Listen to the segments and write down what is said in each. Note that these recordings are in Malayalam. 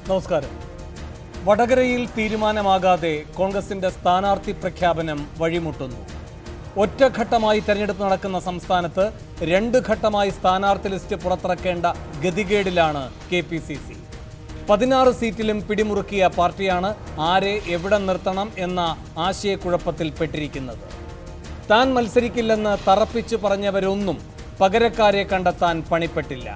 നമസ്കാരം. വടകരയിൽ തീരുമാനമാകാതെ കോൺഗ്രസിന്റെ സ്ഥാനാർത്ഥി പ്രഖ്യാപനം വഴിമുട്ടുന്നു. ഒറ്റഘട്ടമായി തെരഞ്ഞെടുപ്പ് നടക്കുന്ന സംസ്ഥാനത്ത് 2 ഘട്ടമായി സ്ഥാനാർത്ഥി ലിസ്റ്റ് പുറത്തിറക്കേണ്ട ഗതികേടിലാണ് KPCC. 16 സീറ്റിലും പിടിമുറുക്കിയ പാർട്ടിയാണ് ആരെ എവിടെ നിർത്തണം എന്ന ആശയക്കുഴപ്പത്തിൽ പെട്ടിരിക്കുന്നത്. താൻ മത്സരിക്കില്ലെന്ന് തറപ്പിച്ചു പറഞ്ഞവരൊന്നും പകരക്കാരെ കണ്ടെത്താൻ പണിപ്പെട്ടില്ല.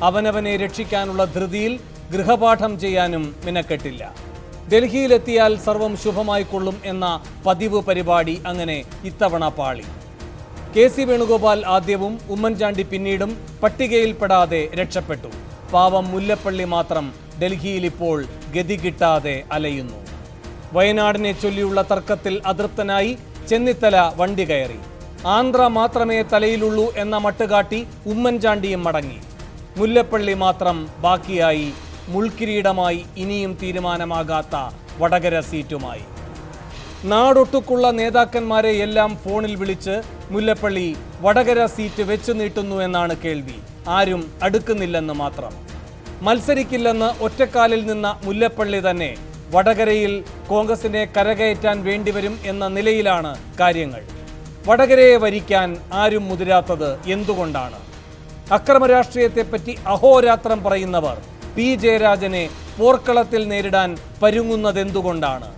അവനവനെ രക്ഷിക്കാനുള്ള ധൃതിയിൽ ഗൃഹപാഠം ചെയ്യാനും മിനക്കെട്ടില്ല. ഡൽഹിയിലെത്തിയാൽ സർവം ശുഭമായി കൊള്ളും എന്ന പതിവ് പരിപാടി അങ്ങനെ ഇത്തവണ പാളി. KC വേണുഗോപാൽ ആദ്യവും ഉമ്മൻചാണ്ടി പിന്നീടും പട്ടികയിൽപ്പെടാതെ രക്ഷപ്പെട്ടു. പാവം മുല്ലപ്പള്ളി മാത്രം ഡൽഹിയിൽ ഇപ്പോൾ ഗതി കിട്ടാതെ അലയുന്നു. വയനാടിനെ ചൊല്ലിയുള്ള തർക്കത്തിൽ അതൃപ്തനായി ചെന്നിത്തല വണ്ടി കയറി. ആന്ധ്ര മാത്രമേ തലയിലുള്ളൂ എന്ന മട്ടുകാട്ടി ഉമ്മൻചാണ്ടിയും മടങ്ങി. മുല്ലപ്പള്ളി മാത്രം ബാക്കിയായി, മുൾക്കിരീടമായി ഇനിയും തീരുമാനമാകാത്ത വടകര സീറ്റുമായി. നാടൊട്ടുക്കുള്ള നേതാക്കന്മാരെ എല്ലാം ഫോണിൽ വിളിച്ച് മുല്ലപ്പള്ളി വടകര സീറ്റ് വെച്ചു നീട്ടുന്നു എന്നാണ് കേൾവി. ആരും അടുക്കുന്നില്ലെന്ന് മാത്രം. മത്സരിക്കില്ലെന്ന് ഒറ്റക്കാലിൽ നിന്ന മുല്ലപ്പള്ളി തന്നെ വടകരയിൽ കോൺഗ്രസിനെ കരകയറ്റാൻ വേണ്ടിവരും എന്ന നിലയിലാണ് കാര്യങ്ങൾ. വടകരയെ വരിക്കാൻ ആരും മുതിരാത്തത് എന്തുകൊണ്ടാണ്? അക്രമ രാഷ്ട്രീയത്തെപ്പറ്റി അഹോരാത്രം പറയുന്നവർ P. ജയരാജനെ പോർക്കളത്തിൽ നേരിടാൻ പരുങ്ങുന്നതെന്തുകൊണ്ടാണ്?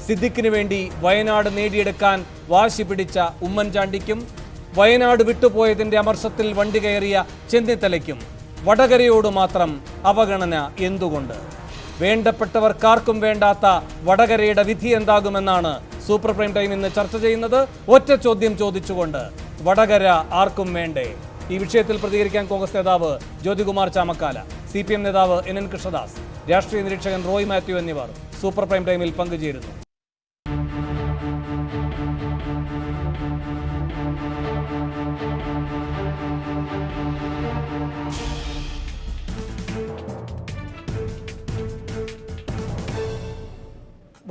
സിദ്ദിഖിന് വേണ്ടി വയനാട് നേടിയെടുക്കാൻ വാശി പിടിച്ച ഉമ്മൻചാണ്ടിക്കും വയനാട് വിട്ടുപോയതിന്റെ അമർഷത്തിൽ വണ്ടി കയറിയ ചെന്നിത്തലയ്ക്കും വടകരയോട് മാത്രം അവഗണന എന്തുകൊണ്ട്? വേണ്ടപ്പെട്ടവർക്കാർക്കും വേണ്ടാത്ത വടകരയുടെ വിധി എന്താകുമെന്നാണ് സൂപ്പർ പ്രൈം ടൈം ഇന്ന് ചർച്ച ചെയ്യുന്നത്. ഒറ്റ ചോദ്യം ചോദിച്ചുകൊണ്ട്, വടകര ആർക്കും വേണ്ടേ? ഈ വിഷയത്തിൽ പ്രതികരിക്കാൻ കോൺഗ്രസ് നേതാവ് ജ്യോതികുമാർ ചാമക്കാല, CPM നേതാവ് NN കൃഷ്ണദാസ്, രാഷ്ട്രീയ നിരീക്ഷകൻ റോയ് മാത്യു എന്നിവർ സൂപ്പർ പ്രൈം ടൈമിൽ പങ്കുചേരുന്നു.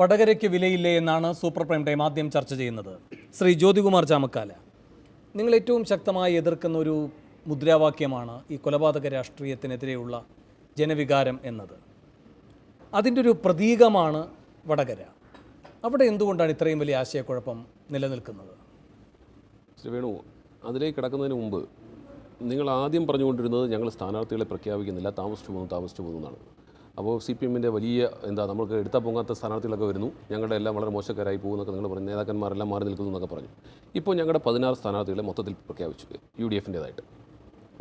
വടകരയ്ക്ക് വിലയില്ലേ എന്നാണ് സൂപ്പർ പ്രൈം ടൈം ആദ്യം ചർച്ച ചെയ്യുന്നത്. ശ്രീ ജ്യോതികുമാർ ചാമക്കാല, നിങ്ങൾ ഏറ്റവും ശക്തമായി എതിർക്കുന്ന ഒരു മുദ്രാവാക്യമാണ് ഈ കൊലപാതക രാഷ്ട്രീയത്തിനെതിരെയുള്ള ജനവികാരം എന്നത്. അതിൻ്റെ ഒരു പ്രതീകമാണ് വടകര. അവിടെ എന്തുകൊണ്ടാണ് ഇത്രയും വലിയ ആശയക്കുഴപ്പം നിലനിൽക്കുന്നത്? ശ്രീ വേണു, അതിലേക്ക് കിടക്കുന്നതിന് മുമ്പ് നിങ്ങൾ ആദ്യം പറഞ്ഞുകൊണ്ടിരുന്നത് ഞങ്ങൾ സ്ഥാനാർത്ഥികളെ പ്രഖ്യാപിക്കുന്നില്ല, താമസിച്ചു പോകുന്നു എന്നാണ്. അപ്പോൾ CPMൻ്റെ വലിയ നമ്മൾക്ക് എടുത്താൽ പൊങ്ങാത്ത സ്ഥാനാർത്ഥികളൊക്കെ വരുന്നു, ഞങ്ങളുടെ എല്ലാം വളരെ മോശക്കാരായി പോകുന്നൊക്കെ നിങ്ങൾ പറഞ്ഞു, നേതാക്കന്മാരെല്ലാം മാറി നിൽക്കുന്നു എന്നൊക്കെ പറഞ്ഞു. ഇപ്പോൾ ഞങ്ങളുടെ 16 സ്ഥാനാർത്ഥികളെ മൊത്തത്തിൽ പ്രഖ്യാപിച്ചു UDFൻ്റേതായിട്ട്.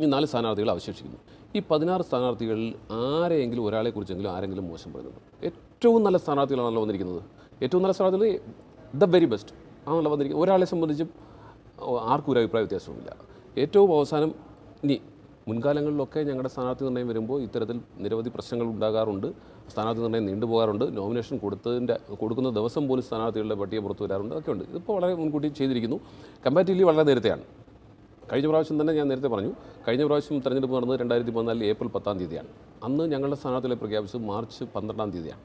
ഈ 4 സ്ഥാനാർത്ഥികൾ അവശേഷിക്കുന്നു. ഈ 16 സ്ഥാനാർത്ഥികളിൽ ആരെയെങ്കിലും ഒരാളെക്കുറിച്ചെങ്കിലും ആരെങ്കിലും മോശം പറയുന്നുണ്ട്? ഏറ്റവും നല്ല സ്ഥാനാർത്ഥികളാണല്ലോ വന്നിരിക്കുന്നത്. ഏറ്റവും നല്ല സ്ഥാനാർത്ഥികൾ ദ വെരി ബെസ്റ്റ് ആണല്ലോ വന്നിരിക്കുന്നത്. ഒരാളെ സംബന്ധിച്ചും ആർക്കും ഒരു അഭിപ്രായ വ്യത്യാസവുമില്ല. ഏറ്റവും അവസാനം ഇനി മുൻകാലങ്ങളിലൊക്കെ ഞങ്ങളുടെ സ്ഥാനാർത്ഥി നിർണ്ണയം വരുമ്പോൾ ഇത്തരത്തിൽ നിരവധി പ്രശ്നങ്ങൾ ഉണ്ടാകാറുണ്ട്. സ്ഥാനാർത്ഥി നിർണ്ണയം നീണ്ടുപോകാറുണ്ട്. നോമിനേഷൻ കൊടുക്കുന്ന ദിവസം പോലും സ്ഥാനാർത്ഥികളുടെ പട്ടിക പുറത്തു വരാറുണ്ട്. അതൊക്കെ ഉണ്ട്. ഇതിപ്പോൾ വളരെ മുൻകൂട്ടി ചെയ്തിരിക്കുന്നു. കമ്പാരിറ്റീവ്ലി വളരെ നേരത്തെയാണ്. കഴിഞ്ഞ പ്രാവശ്യം തന്നെ ഞാൻ നേരത്തെ പറഞ്ഞു, കഴിഞ്ഞ പ്രാവശ്യം തെരഞ്ഞെടുപ്പ് നടന്നത് 2014 ഏപ്രിൽ 10-ാം തീയതിയാണ്. അന്ന് ഞങ്ങളുടെ സ്ഥാനാർത്ഥികളെ പ്രഖ്യാപിച്ചത് മാർച്ച് 12-ാം തീയതിയാണ്.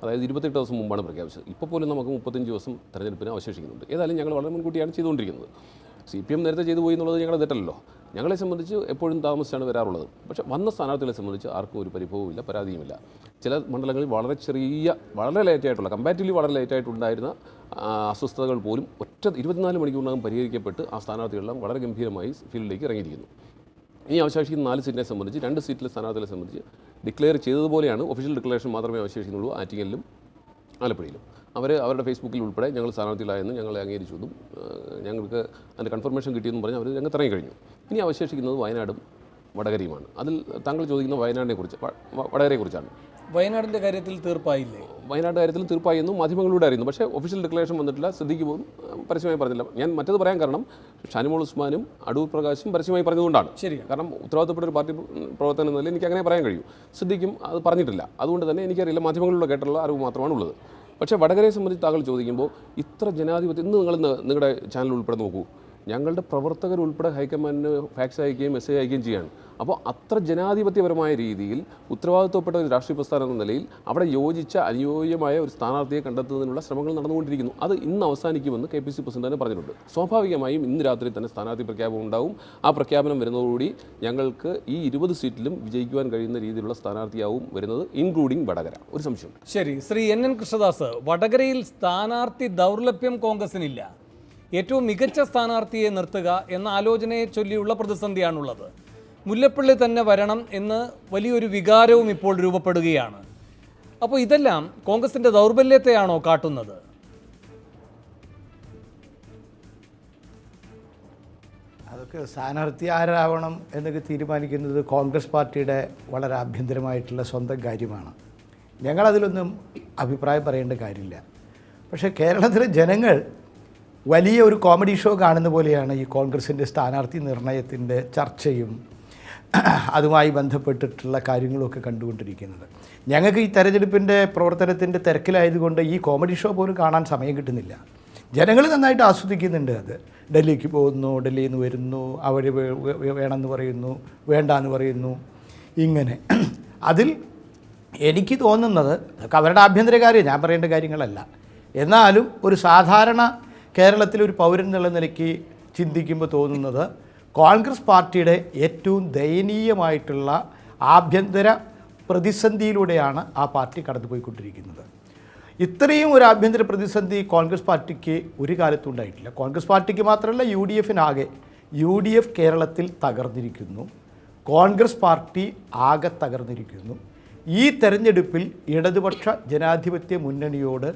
അതായത് 28 ദിവസം മുമ്പാണ് പ്രഖ്യാപിച്ചത്. ഇപ്പോൾ പോലും നമുക്ക് 35 ദിവസം തെരഞ്ഞെടുപ്പിന് അവശേഷിക്കുന്നുണ്ട്. ഏതായാലും ഞങ്ങൾ വളരെ മുൻകൂട്ടിയാണ് ചെയ്തുകൊണ്ടിരിക്കുന്നത്. CPM നേരത്തെ ചെയ്തു പോയി എന്നുള്ളത് ഞങ്ങളുടെ തെറ്റല്ലോ. ഞങ്ങളെ സംബന്ധിച്ച് എപ്പോഴും താമസിച്ചാണ് വരാറുള്ളത്. പക്ഷേ വന്ന സ്ഥാനാർത്ഥികളെ സംബന്ധിച്ച് ആർക്കും ഒരു പരിഭവവുമില്ല, പരാതിയുമില്ല. ചില മണ്ഡലങ്ങളിൽ വളരെ ലേറ്റായിട്ടുള്ള, കമ്പാരിറ്റീവ്ലി വളരെ ലേറ്റായിട്ടുണ്ടായിരുന്ന അസ്വസ്ഥതകൾ പോലും 24 മണിക്കൂറിനകം പരിഹരിക്കപ്പെട്ട് ആ സ്ഥാനാർത്ഥികളെല്ലാം വളരെ ഗംഭീരമായി ഫീൽഡിലേക്ക് ഇറങ്ങിയിരിക്കുന്നു. ഇനി അവശേഷിക്കുന്ന 4 സീറ്റിനെ സംബന്ധിച്ച് 2 സീറ്റിലെ സ്ഥാനാർത്ഥികളെ സംബന്ധിച്ച് ഡിക്ലെയർ ചെയ്തതുപോലെയാണ്. ഒഫീഷ്യൽ ഡിക്ലറേഷൻ മാത്രമേ അവശേഷിക്കുന്നുള്ളൂ. ആറ്റിങ്ങലിലും ആലപ്പുഴയിലും അവരുടെ ഫേസ്ബുക്കിൽ ഉൾപ്പെടെ ഞങ്ങൾ സ്ഥാനാർത്ഥികളായെന്ന് ഞങ്ങളെ അംഗീകരിച്ചതും ഞങ്ങൾക്ക് അതിൻ്റെ കൺഫർമേഷൻ കിട്ടിയെന്നും പറഞ്ഞ് അവർ രംഗത്തിറങ്ങി കഴിഞ്ഞു. ഇനി അവശേഷിക്കുന്നത് വയനാടും വടകരയുമാണ്. അതിൽ താങ്കൾ ചോദിക്കുന്ന വടകരയെക്കുറിച്ചാണ്. വയനാടിൻ്റെ കാര്യത്തിൽ തീർപ്പായില്ലേ? വയനാട് കാര്യത്തിൽ തീർപ്പായി എന്നും മാധ്യമങ്ങളിലൂടെ അറിയുന്നു. പക്ഷേ ഒഫീഷ്യൽ ഡിക്ലറേഷൻ വന്നിട്ടില്ല. സിദ്ദിഖ് പോലും പരസ്യമായി പറഞ്ഞില്ല. ഞാൻ മറ്റത് പറയാൻ കാരണം ഷാനിമോൾ ഉസ്മാനും അടൂർ പ്രകാശും പരസ്യമായി പറഞ്ഞതുകൊണ്ടാണ്. ശരി. കാരണം ഉത്തരവാദിത്തപ്പെട്ട ഒരു പാർട്ടി പ്രവർത്തനം എന്നതിൽ എനിക്ക് അങ്ങനെ പറയാൻ കഴിയും. സിദ്ദിഖും അത് പറഞ്ഞിട്ടില്ല. അതുകൊണ്ട് തന്നെ എനിക്കറിയില്ല. മാധ്യമങ്ങളിലൂടെ കേട്ടുള്ള അറിവ് മാത്രമാണ് ഉള്ളത്. പക്ഷേ വടകരയെ സംബന്ധിച്ച് താങ്കൾ ചോദിക്കുമ്പോൾ ഇത്ര ജനാധിപത്യം, ഇന്ന് നിങ്ങളുടെ ചാനൽ ഉൾപ്പെടെ നോക്കൂ, ഞങ്ങളുടെ പ്രവർത്തകർ ഉൾപ്പെടെ ഹൈക്കമാൻഡിന് ഫാക്സ് അയക്കുകയും മെസ്സേജ് അയക്കുകയും ചെയ്യുകയാണ്. അപ്പോൾ അത്ര ജനാധിപത്യപരമായ രീതിയിൽ ഉത്തരവാദിത്വപ്പെട്ട ഒരു രാഷ്ട്രീയ പ്രസ്ഥാനം എന്ന നിലയിൽ അവിടെ യോജിച്ച അനുയോജ്യമായ ഒരു സ്ഥാനാർത്ഥിയെ കണ്ടെത്തുന്നതിനുള്ള ശ്രമങ്ങൾ നടന്നുകൊണ്ടിരിക്കുന്നു. അത് ഇന്ന് അവസാനിക്കുമെന്ന് KPCC പ്രസിഡന്റ് തന്നെ പറഞ്ഞിട്ടുണ്ട്. സ്വാഭാവികമായും ഇന്ന് രാത്രി തന്നെ സ്ഥാനാർത്ഥി പ്രഖ്യാപനം ഉണ്ടാവും. ആ പ്രഖ്യാപനം വരുന്നതോടുകൂടി ഞങ്ങൾക്ക് ഈ 20 സീറ്റിലും വിജയിക്കുവാൻ കഴിയുന്ന രീതിയിലുള്ള സ്ഥാനാർത്ഥിയാവും വരുന്നത്, ഇൻക്ലൂഡിംഗ് വടകര. ഒരു സംശയം. ശരി, ശ്രീ NN കൃഷ്ണദാസ്, വടകരയിൽ സ്ഥാനാർത്ഥി ദൗർലഭ്യം കോൺഗ്രസിനില്ല. ഏറ്റവും മികച്ച സ്ഥാനാർത്ഥിയെ നിർത്തുക എന്ന ആലോചനയെ ചൊല്ലിയുള്ള പ്രതിസന്ധിയാണുള്ളത്. മുല്ലപ്പള്ളി തന്നെ വരണം എന്ന് വലിയൊരു വികാരവും ഇപ്പോൾ രൂപപ്പെടുകയാണ്. അപ്പോൾ ഇതെല്ലാം കോൺഗ്രസിൻ്റെ ദൗർബല്യത്തെയാണോ കാട്ടുന്നത്? അതൊക്കെ സ്ഥാനാർത്ഥി ആരാവണം എന്നൊക്കെ തീരുമാനിക്കുന്നത് കോൺഗ്രസ് പാർട്ടിയുടെ വളരെ ആഭ്യന്തരമായിട്ടുള്ള സ്വന്തം കാര്യമാണ്. ഞങ്ങളതിലൊന്നും അഭിപ്രായം പറയേണ്ട കാര്യമില്ല. പക്ഷേ കേരളത്തിലെ ജനങ്ങൾ വലിയ ഒരു കോമഡി ഷോ കാണുന്ന പോലെയാണ് ഈ കോൺഗ്രസിൻ്റെ സ്ഥാനാർത്ഥി നിർണയത്തിൻ്റെ ചർച്ചയും അതുമായി ബന്ധപ്പെട്ടിട്ടുള്ള കാര്യങ്ങളൊക്കെ കണ്ടുകൊണ്ടിരിക്കുന്നത്. ഞങ്ങൾക്ക് ഈ തെരഞ്ഞെടുപ്പിൻ്റെ പ്രവർത്തനത്തിൻ്റെ തിരക്കിലായതുകൊണ്ട് ഈ കോമഡി ഷോ പോലും കാണാൻ സമയം കിട്ടുന്നില്ല. ജനങ്ങൾ നന്നായിട്ട് ആസ്വദിക്കുന്നുണ്ട്. അത് ഡൽഹിക്ക് പോകുന്നു, ഡൽഹിയിൽ നിന്ന് വരുന്നു, അവർ വേണമെന്ന് പറയുന്നു, വേണ്ടാന്ന് പറയുന്നു, ഇങ്ങനെ. അതിൽ എനിക്ക് തോന്നുന്നത് അവരുടെ ആഭ്യന്തര കാര്യം, ഞാൻ പറയേണ്ട കാര്യങ്ങളല്ല. എന്നാലും ഒരു സാധാരണ കേരളത്തിലൊരു പൗരൻ എന്നുള്ള നിലയ്ക്ക് ചിന്തിക്കുമ്പോൾ തോന്നുന്നത് കോൺഗ്രസ് പാർട്ടിയുടെ ഏറ്റവും ദയനീയമായിട്ടുള്ള ആഭ്യന്തര പ്രതിസന്ധിയിലൂടെയാണ് ആ പാർട്ടി കടന്നുപോയിക്കൊണ്ടിരിക്കുന്നത്. ഇത്രയും ഒരു ആഭ്യന്തര പ്രതിസന്ധി കോൺഗ്രസ് പാർട്ടിക്ക് ഒരു കാലത്തും ഉണ്ടായിട്ടില്ല. കോൺഗ്രസ് പാർട്ടിക്ക് മാത്രമല്ല, UDFനാകെ. UDF കേരളത്തിൽ തകർന്നിരിക്കുന്നു. കോൺഗ്രസ് പാർട്ടി ആകെ തകർന്നിരിക്കുന്നു. ഈ തെരഞ്ഞെടുപ്പിൽ ഇടതുപക്ഷ ജനാധിപത്യ മുന്നണിയോട്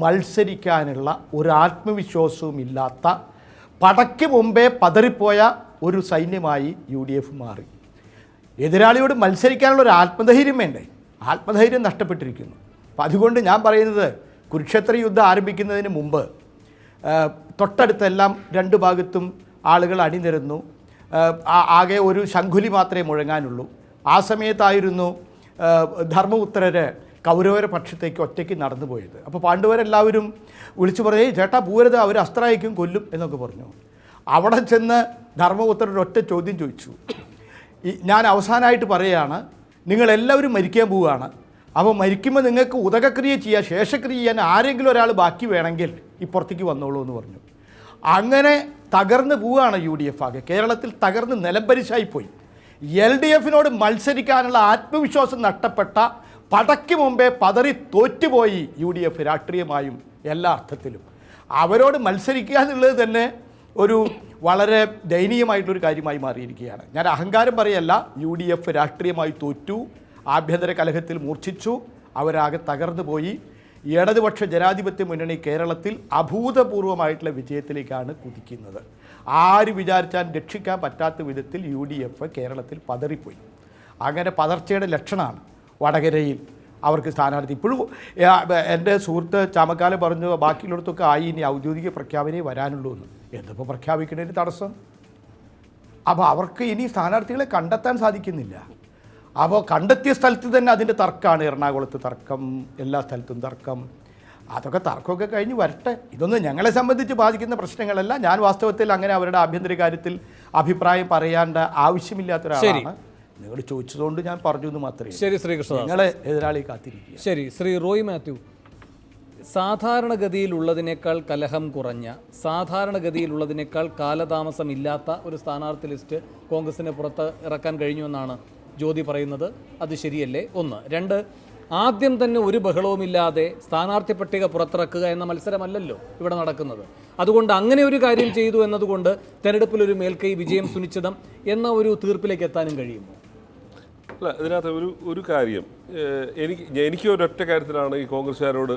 മത്സരിക്കാനുള്ള ഒരു ആത്മവിശ്വാസവും ഇല്ലാത്ത, പടയ്ക്ക് മുമ്പേ പതറിപ്പോയ ഒരു സൈന്യമായി UDF മാറി. എതിരാളിയോട് മത്സരിക്കാനുള്ള ഒരു ആത്മധൈര്യം വേണ്ടേ? ആത്മധൈര്യം നഷ്ടപ്പെട്ടിരിക്കുന്നു. അപ്പം അതുകൊണ്ട് ഞാൻ പറയുന്നത്, കുരുക്ഷേത്ര യുദ്ധം ആരംഭിക്കുന്നതിന് മുമ്പ് തൊട്ടടുത്തെല്ലാം രണ്ട് ഭാഗത്തും ആളുകൾ അണിനിരന്നു. ആകെ ഒരു ശംഖുലി മാത്രമേ മുഴങ്ങാനുള്ളൂ. ആ സമയത്തായിരുന്നു ധർമ്മപുത്രര് കൗരവര പക്ഷത്തേക്ക് ഒറ്റയ്ക്ക് നടന്നു പോയത്. അപ്പോൾ പാണ്ഡവരെല്ലാവരും വിളിച്ചു പറയേ, ചേട്ടാ പോരുത്, അവർ അസ്ത്രമായിരിക്കും, കൊല്ലും എന്നൊക്കെ പറഞ്ഞു. അവിടെ ചെന്ന് ധർമ്മപുത്രർ ഒറ്റ ചോദ്യം ചോദിച്ചു. ഞാൻ അവസാനമായിട്ട് പറയുകയാണ്, നിങ്ങളെല്ലാവരും മരിക്കാൻ പോവുകയാണ്. അപ്പോൾ മരിക്കുമ്പോൾ നിങ്ങൾക്ക് ഉദകക്രിയ ചെയ്യാൻ, ശേഷക്രിയ ചെയ്യാൻ ആരെങ്കിലും ഒരാൾ ബാക്കി വേണമെങ്കിൽ ഇപ്പുറത്തേക്ക് വന്നോളൂ എന്ന് പറഞ്ഞു. അങ്ങനെ തകർന്ന് പോവുകയാണ് UDF ആകെ. കേരളത്തിൽ തകർന്ന് നിലംപരിശായിപ്പോയി. LDFനോട് മത്സരിക്കാനുള്ള ആത്മവിശ്വാസം നഷ്ടപ്പെട്ട, പടയ്ക്ക് മുമ്പേ പതറി തോറ്റുപോയി UDF രാഷ്ട്രീയമായും എല്ലാ അർത്ഥത്തിലും. അവരോട് മത്സരിക്കുക എന്നുള്ളത് തന്നെ ഒരു വളരെ ദയനീയമായിട്ടൊരു കാര്യമായി മാറിയിരിക്കുകയാണ്. ഞാൻ അഹങ്കാരം പറയല്ല, UDF രാഷ്ട്രീയമായി തോറ്റു, ആഭ്യന്തര കലഹത്തിൽ മൂർച്ഛിച്ചു, അവരാകെ തകർന്നു പോയി. ഇടതുപക്ഷ ജനാധിപത്യ മുന്നണി കേരളത്തിൽ അഭൂതപൂർവമായിട്ടുള്ള വിജയത്തിലേക്കാണ് കുതിക്കുന്നത്. ആര് വിചാരിച്ചാൽ രക്ഷിക്കാൻ പറ്റാത്ത വിധത്തിൽ UDF കേരളത്തിൽ പതറിപ്പോയി. അങ്ങനെ പതർച്ചയുടെ ലക്ഷണമാണ് വടകരയിൽ അവർക്ക് സ്ഥാനാർത്ഥി. ഇപ്പോഴും എൻ്റെ സുഹൃത്ത് ചാമക്കാല പറഞ്ഞു, ബാക്കിയുള്ളിടത്തൊക്കെ ആയി, ഇനി ഔദ്യോഗിക പ്രഖ്യാപനമേ വരാനുള്ളൂ എന്ന്. എന്തിപ്പോൾ പ്രഖ്യാപിക്കുന്നതിന് തടസ്സം? അപ്പോൾ അവർക്ക് ഇനി സ്ഥാനാർത്ഥികളെ കണ്ടെത്താൻ സാധിക്കുന്നില്ല. അപ്പോൾ കണ്ടെത്തിയ സ്ഥലത്ത് തന്നെ അതിൻ്റെ തർക്കമാണ്. എറണാകുളത്ത് തർക്കം, എല്ലാ സ്ഥലത്തും തർക്കം. അതൊക്കെ തർക്കമൊക്കെ കഴിഞ്ഞ് വരട്ടെ. ഇതൊന്നും ഞങ്ങളെ സംബന്ധിച്ച് ബാധിക്കുന്ന പ്രശ്നങ്ങളല്ല. ഞാൻ വാസ്തവത്തിൽ അങ്ങനെ അവരുടെ ആഭ്യന്തര കാര്യത്തിൽ അഭിപ്രായം പറയാണ്ട ആവശ്യമില്ലാത്ത ഒരാളാണ്. നിങ്ങൾ ചോദിച്ചതുകൊണ്ട് ഞാൻ പറഞ്ഞു എന്ന് മാത്രമേ. ശരി ശ്രീകൃഷ്ണ, നിങ്ങളെ എതിരാളി കാത്തിരിക്കുക. ശരി ശ്രീ റോയ് മാത്യു, സാധാരണഗതിയിലുള്ളതിനേക്കാൾ കലഹം കുറഞ്ഞ, സാധാരണഗതിയിലുള്ളതിനേക്കാൾ കാലതാമസമില്ലാത്ത ഒരു സ്ഥാനാർത്ഥി ലിസ്റ്റ് കോൺഗ്രസിനെ പുറത്ത് ഇറക്കാൻ കഴിഞ്ഞുവെന്നാണ് ജ്യോതി പറയുന്നത്. അത് ശരിയല്ലേ? ഒന്ന്. രണ്ട്, ആദ്യം തന്നെ ഒരു ബഹളവുമില്ലാതെ സ്ഥാനാർത്ഥി പട്ടിക പുറത്തിറക്കുക എന്ന മത്സരമല്ലല്ലോ ഇവിടെ നടക്കുന്നത്. അതുകൊണ്ട് അങ്ങനെ ഒരു കാര്യം ചെയ്തു എന്നതുകൊണ്ട് തെരഞ്ഞെടുപ്പിലൊരു മേൽക്കൈ, വിജയം സുനിശ്ചിതം എന്ന ഒരു തീർപ്പിലേക്ക് എത്താനും കഴിയുമോ? അല്ല, ഇതിനകത്ത് ഒരു കാര്യം, എനിക്ക് ഒരൊറ്റ കാര്യത്തിലാണ് ഈ കോൺഗ്രസ്സുകാരോട്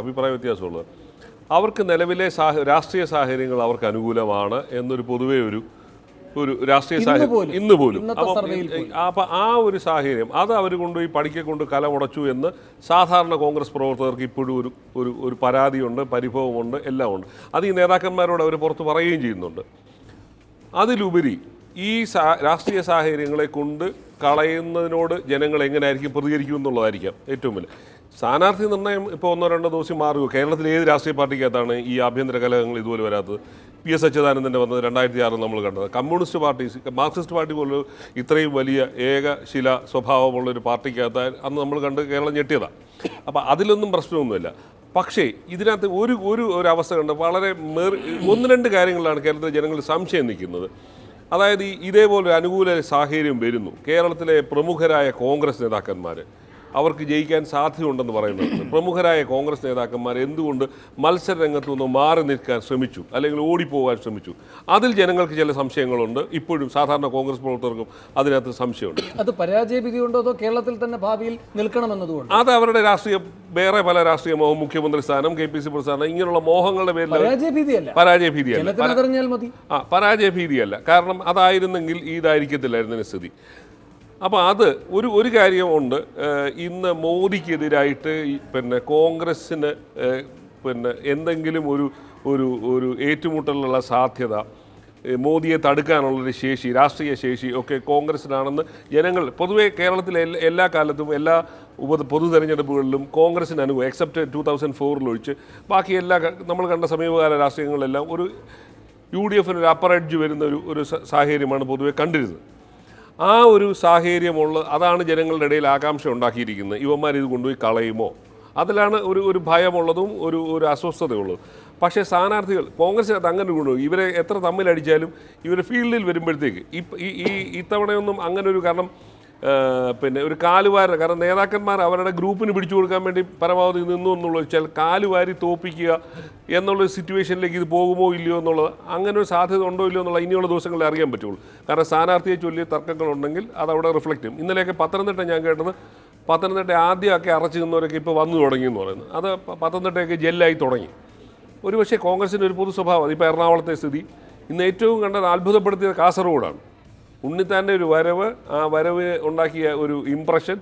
അഭിപ്രായ വ്യത്യാസമുള്ളത്. അവർക്ക് നിലവിലെ രാഷ്ട്രീയ സാഹചര്യങ്ങൾ അവർക്ക് അനുകൂലമാണ് എന്നൊരു പൊതുവേ ഒരു രാഷ്ട്രീയ സാഹചര്യം ഇന്ന് പോലും. അപ്പം ആ ഒരു സാഹചര്യം അത് അവർ കൊണ്ടുപോയി പണിക്കെ കൊണ്ട് കലമുടച്ചു എന്ന് സാധാരണ കോൺഗ്രസ് പ്രവർത്തകർക്ക് ഇപ്പോഴും ഒരു പരാതിയുണ്ട്, പരിഭവമുണ്ട്, എല്ലാം ഉണ്ട്. അത് ഈ നേതാക്കന്മാരോട് അവർ പുറത്ത് പറയുകയും ചെയ്യുന്നുണ്ട്. അതിലുപരി ഈ രാഷ്ട്രീയ സാഹചര്യങ്ങളെ കൊണ്ട് കളയുന്നതിനോട് ജനങ്ങൾ എങ്ങനെയായിരിക്കും പ്രതികരിക്കും എന്നുള്ളതായിരിക്കാം ഏറ്റവും വലിയ. സ്ഥാനാർത്ഥി നിർണ്ണയം ഇപ്പോൾ 1-2 ദിവസം മാറുക. കേരളത്തിലെ ഏത് രാഷ്ട്രീയ പാർട്ടിക്കകത്താണ് ഈ ആഭ്യന്തര കലഹങ്ങൾ ഇതുപോലെ വരാത്തത്? PS അച്യുതാനന്ദൻ്റെ വന്നത് 2006 നമ്മൾ കണ്ടത്. കമ്മ്യൂണിസ്റ്റ് പാർട്ടി, മാർക്സിസ്റ്റ് പാർട്ടി പോലും ഇത്രയും വലിയ ഏകശില സ്വഭാവമുള്ളൊരു പാർട്ടിക്കകത്ത് അന്ന് നമ്മൾ കണ്ട് കേരളം ഞെട്ടിയതാണ്. അപ്പോൾ അതിലൊന്നും പ്രശ്നമൊന്നുമില്ല. പക്ഷേ ഇതിനകത്ത് ഒരു അവസ്ഥ കണ്ട് വളരെ 1-2 കാര്യങ്ങളിലാണ് കേരളത്തിലെ ജനങ്ങൾ സംശയം നിൽക്കുന്നത്. അതായത് ഇതേപോലെ അനുകൂല സാഹചര്യം വരുന്നു, കേരളത്തിലെ പ്രമുഖരായ കോൺഗ്രസ് നേതാക്കന്മാർ അവർക്ക് ജയിക്കാൻ സാധ്യതയുണ്ടെന്ന് പറയുന്നത്, പ്രമുഖരായ കോൺഗ്രസ് നേതാക്കന്മാർ എന്തുകൊണ്ട് മത്സര രംഗത്തു നിന്ന് മാറി നിൽക്കാൻ ശ്രമിച്ചു, അല്ലെങ്കിൽ ഓടിപ്പോകാൻ ശ്രമിച്ചു? അതിൽ ജനങ്ങൾക്ക് ചില സംശയങ്ങളുണ്ട്. ഇപ്പോഴും സാധാരണ കോൺഗ്രസ് പ്രവർത്തകർക്കും അതിനകത്ത് സംശയമുണ്ട്. അത് പരാജയഭീതി കൊണ്ടോ അതോ കേരളത്തിൽ തന്നെ ഭാവിയിൽ നിൽക്കണമെന്നതുകൊണ്ട്? അത് അവരുടെ വേറെ പല രാഷ്ട്രീയ മോഹം, മുഖ്യമന്ത്രി സ്ഥാനം, KPC സ്ഥാനം, ഇങ്ങനെയുള്ള മോഹങ്ങളുടെ പേരിൽ പരാജയഭീതിയല്ല. പരാജയഭീതിയല്ല. കാരണം അതായിരുന്നെങ്കിൽ ഇതായിരിക്കത്തില്ലായിരുന്നു സ്ഥിതി. അപ്പോൾ അത് ഒരു കാര്യമുണ്ട്. ഇന്ന് മോദിക്കെതിരായിട്ട് കോൺഗ്രസ്സിന് എന്തെങ്കിലും ഒരു ഏറ്റുമുട്ടലുള്ള സാധ്യത, മോദിയെ തടുക്കാനുള്ളൊരു ശേഷി, രാഷ്ട്രീയ ശേഷി ഒക്കെ കോൺഗ്രസ്സിനാണെന്ന് ജനങ്ങൾ പൊതുവെ കേരളത്തിലെ എല്ലാ കാലത്തും എല്ലാ പൊതു തെരഞ്ഞെടുപ്പുകളിലും കോൺഗ്രസ്സിന് അനുഭവം, എക്സെപ്റ്റ് 2004 ഒഴിച്ച് ബാക്കി എല്ലാ നമ്മൾ കണ്ട സമീപകാല രാഷ്ട്രീയങ്ങളിലെല്ലാം ഒരു UDFന് ഒരു അപ്പർ എഡ്ജ് വരുന്ന ഒരു സാഹചര്യമാണ് പൊതുവെ കണ്ടിരുന്നത്. ആ ഒരു സാഹചര്യമുള്ള അതാണ് ജനങ്ങളുടെ ഇടയിൽ ആകാംക്ഷ ഉണ്ടാക്കിയിരിക്കുന്നത്. ഇവന്മാർ ഇത് കൊണ്ടുപോയി കളയുമോ, അതിലാണ് ഒരു ഭയമുള്ളതും ഒരു അസ്വസ്ഥതയുള്ളതും. പക്ഷേ സ്ഥാനാർത്ഥികൾ കോൺഗ്രസിനകത്ത് അങ്ങനെ കൊണ്ടുപോയി ഇവരെ എത്ര തമ്മിലടിച്ചാലും ഇവർ ഫീൽഡിൽ വരുമ്പോഴത്തേക്ക് ഇത്തവണയൊന്നും അങ്ങനെ കാരണം ഒരു കാലുവാര, കാരണം നേതാക്കന്മാർ അവരുടെ ഗ്രൂപ്പിന് പിടിച്ചു കൊടുക്കാൻ വേണ്ടി പരമാവധി നിന്നു എന്നുള്ള വെച്ചാൽ കാലുവാരി തോപ്പിക്കുക എന്നുള്ളൊരു സിറ്റുവേഷനിലേക്ക് ഇത് പോകുമോ ഇല്ലയോ എന്നുള്ളത്, അങ്ങനെ ഒരു സാധ്യത ഉണ്ടോ ഇല്ലയോ എന്നുള്ള ഇനിയുള്ള ദിവസങ്ങളിൽ അറിയാൻ പറ്റുള്ളൂ. കാരണം സ്ഥാനാർത്ഥിയെ ചൊല്ലിയ തർക്കങ്ങളുണ്ടെങ്കിൽ അതവിടെ റിഫ്ലക്റ്റ് ചെയ്യും. ഇന്നലെയൊക്കെ പത്തനംതിട്ട ഞാൻ കേട്ടത്, പത്തനംതിട്ട ആദ്യമൊക്കെ അറച്ചു നിന്നവരൊക്കെ ഇപ്പോൾ വന്നു തുടങ്ങിയെന്ന് പറയുന്നത്, അത് പത്തനംതിട്ടയൊക്കെ ജെല്ലായി തുടങ്ങി. ഒരുപക്ഷെ കോൺഗ്രസിൻ്റെ ഒരു പൊതു സ്വഭാവം. ഇപ്പോൾ എറണാകുളത്തെ സ്ഥിതി ഇന്ന് ഏറ്റവും കണ്ടത് അത്ഭുതപ്പെടുത്തിയത് കാസർഗോഡാണ്. ഉണ്ണിത്താൻ്റെ ഒരു വരവ്, ആ വരവ് ഉണ്ടാക്കിയ ഒരു ഇംപ്രഷൻ,